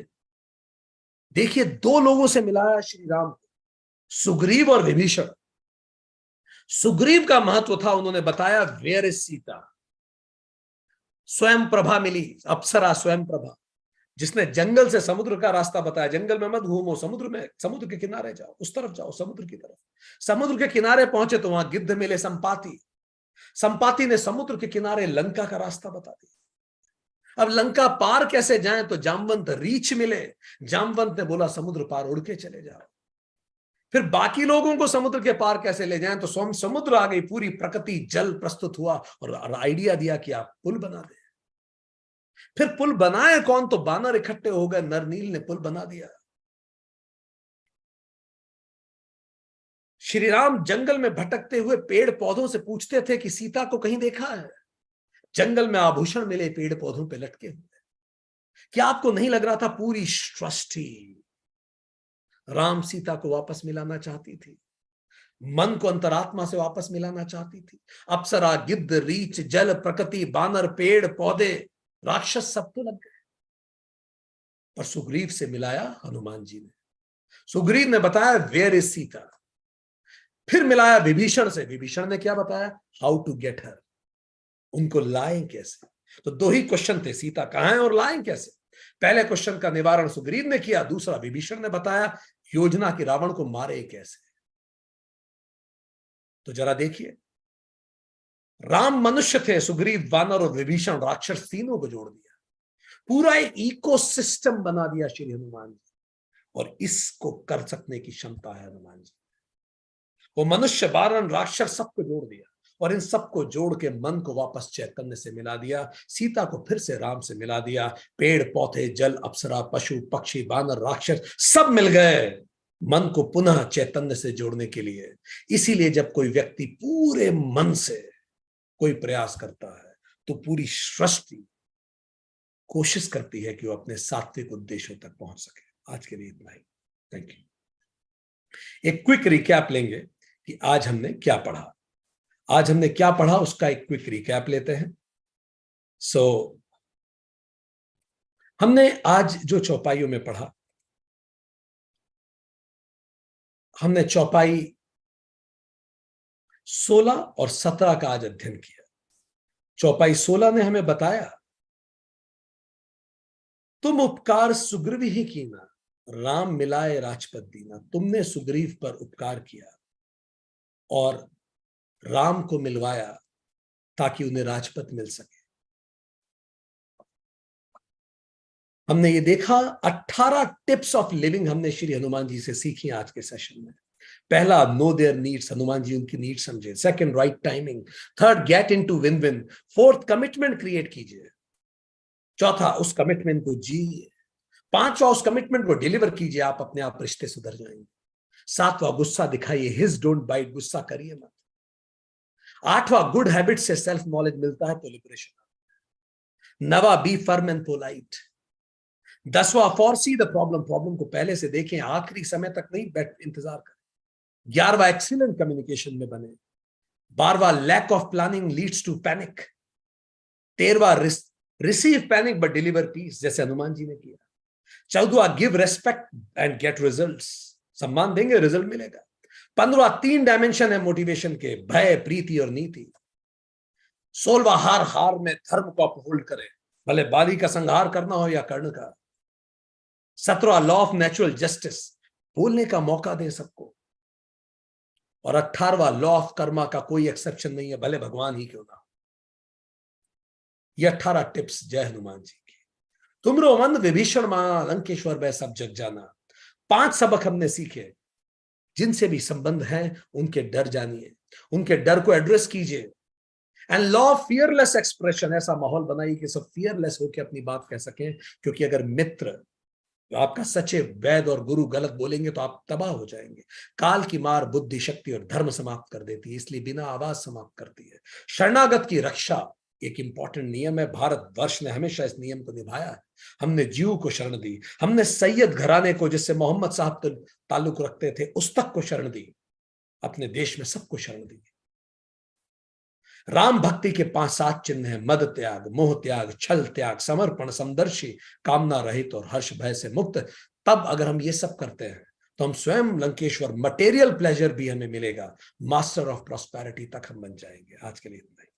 [SPEAKER 1] देखिए 2 लोगों से मिलाया श्री राम को, सुग्रीव और विभीषण। सुग्रीव का महत्व था, उन्होंने बताया वेयर इज सीता। स्वयं प्रभा मिली, अप्सरा स्वयं प्रभा, जिसने जंगल से समुद्र का रास्ता बताया। जंगल में मत घूमो, समुद्र में, समुद्र के किनारे जाओ, उस तरफ जाओ, समुद्र की तरफ। समुद्र के किनारे पहुंचे तो वहां गिद्ध मिले संपाति। संपाति ने समुद्र के किनारे लंका का रास्ता बता दिया। अब लंका पार कैसे जाएं, तो जामवंत रीछ मिले। जामवंत ने बोला समुद्र पार उड़ के चले जाओ। फिर बाकी लोगों को समुद्र के पार कैसे ले जाएं, तो स्वयं समुद्र आ गई, पूरी प्रकृति जल प्रस्तुत हुआ और आइडिया दिया कि आप पुल बना दें। फिर पुल बनाए कौन, तो बानर इकट्ठे हो गए, नरनील ने पुल बना दिया। श्री राम जंगल में भटकते हुए पेड़ पौधों से पूछते थे कि सीता को कहीं देखा है। जंगल में आभूषण मिले पेड़ पौधों पे लटके हुए। क्या आपको नहीं लग रहा था पूरी सृष्टि राम सीता को वापस मिलाना चाहती थी, मन को अंतरात्मा से वापस मिलाना चाहती थी? अप्सरा गिद्ध रीछ जल प्रकृति बानर पेड़ पौधे राक्षस सब तो लग गए, पर सुग्रीव से मिलाया हनुमान जी ने। सुग्रीव ने बताया वेयर इज सीता। फिर मिलाया विभीषण से, विभीषण ने क्या बताया, हाउ टू गेट हर, उनको लाएं कैसे। तो 2 ही क्वेश्चन थे, सीता कहां है और लाएं कैसे। पहले क्वेश्चन का निवारण सुग्रीव ने किया, दूसरा विभीषण ने बताया योजना की रावण को मारे कैसे। तो जरा देखिए, राम मनुष्य थे, सुग्रीव वानर और विभीषण राक्षस, तीनों को जोड़ दिया, पूरा एक इकोसिस्टम बना दिया श्री हनुमान जी। और इसको कर सकने की क्षमता है हनुमान जी। वो मनुष्य, वानर, राक्षस सबको जोड़ दिया और इन सबको जोड़ के मन को वापस चैतन्य से मिला दिया, सीता को फिर से राम से मिला दिया। पेड़ पौधे, जल, अप्सरा, पशु पक्षी, वानर, राक्षस सब मिल गए मन को पुनः चैतन्य से जोड़ने के लिए। इसीलिए जब कोई व्यक्ति पूरे मन से कोई प्रयास करता है तो पूरी सृष्टि कोशिश करती है कि वो अपने सात्विक उद्देश्यों तक पहुंच सके। आज के लिए इतना ही। Thank you. एक क्विक रिकैप लेंगे कि आज हमने क्या पढ़ा। आज हमने क्या पढ़ा उसका एक क्विक रिकैप लेते हैं। हमने आज जो चौपाइयों में पढ़ा, हमने चौपाई 16 और 17 का आज अध्ययन किया। चौपाई 16 ने हमें बताया, तुम उपकार सुग्रीव ही कीना, राम मिलाए राजपद दीना। तुमने सुग्रीव पर उपकार किया और राम को मिलवाया ताकि उन्हें राजपद मिल सके। हमने ये देखा 18 टिप्स ऑफ लिविंग हमने श्री हनुमान जी से सीखी आज के सेशन में। पहला, know there needs, Hanuman ji उनकी नीड्स समझे। Second, right timing. Third, get into win win. Fourth, commitment create कीजिए। चौथा, उस कमिटमेंट को जिए। पांचवा, उस कमिटमेंट को डिलीवर कीजिए, आप अपने आप रिश्ते सुधर जाएंगे। सातवां, गुस्सा दिखाइए, हिज डोंट बाइट, गुस्सा करिए मत। आठवां, गुड हैबिट से सेल्फ नॉलेज मिलता है तो लिबरेशन। नवा, बी फर्म एंड पोलाइट। 10वां, फॉरसी द प्रॉब्लम, प्रॉब्लम को पहले से देखें, आखिरी समय तक नहीं बैठ इंतजार करें। 11वां, एक्सीलेंट कम्युनिकेशन में बने। 12वां, lack of planning leads to panic. 13वां, receive panic but deliver peace, जैसे हनुमान जी ने किया। 14वां, give respect and get results, सम्मान देंगे रिजल्ट मिलेगा। 15वां, 3 डायमेंशन है मोटिवेशन के, भय, प्रीति और नीति। 16वां, हार हार में धर्म को अपहोल्ड करें, भले बाली का संहार करना हो या कर्ण का। 17वां, लॉ ऑफ नेचुरल जस्टिस, बोलने का मौका दें सबको। और 18वां, लॉ ऑफ कर्मा का कोई एक्सेप्शन नहीं है, भले भगवान ही क्यों ना। ये 18 टिप्स जय हनुमान जी की। तुमरो मन विभीषण माना, लंकेश्वर वह सब जग जाना। 5 सबक हमने सीखे, जिनसे भी संबंध है उनके डर जानिए, उनके डर को एड्रेस कीजिए। And law of fearless expression, ऐसा माहौल बनाइए कि सब फियरलेस होकर अपनी बात कह सकें, क्योंकि अगर मित्र, आपका सच्चे वैद और गुरु गलत बोलेंगे तो आप तबाह हो जाएंगे। काल की मार बुद्धि, शक्ति और धर्म समाप्त कर देती है, इसलिए बिना आवाज समाप्त करती है। शरणागत की रक्षा एक इंपॉर्टेंट नियम है, भारतवर्ष ने हमेशा इस नियम को निभाया है। हमने जीव को शरण दी, हमने सैयद घराने को, जिससे मोहम्मद साहब ताल्लुक रखते थे, उस तक को शरण दी, अपने देश में सबको शरण दी। राम भक्ति के 5-7 चिन्ह हैं, मद त्याग, मोह त्याग, छल त्याग, समर्पण, समदर्शी, कामना रहित और हर्ष भय से मुक्त। तब अगर हम ये सब करते हैं तो हम स्वयं लंकेश्वर, मटेरियल प्लेजर भी हमें मिलेगा, मास्टर ऑफ प्रॉस्पेरिटी तक हम बन जाएंगे। आज के लिए इतना ही।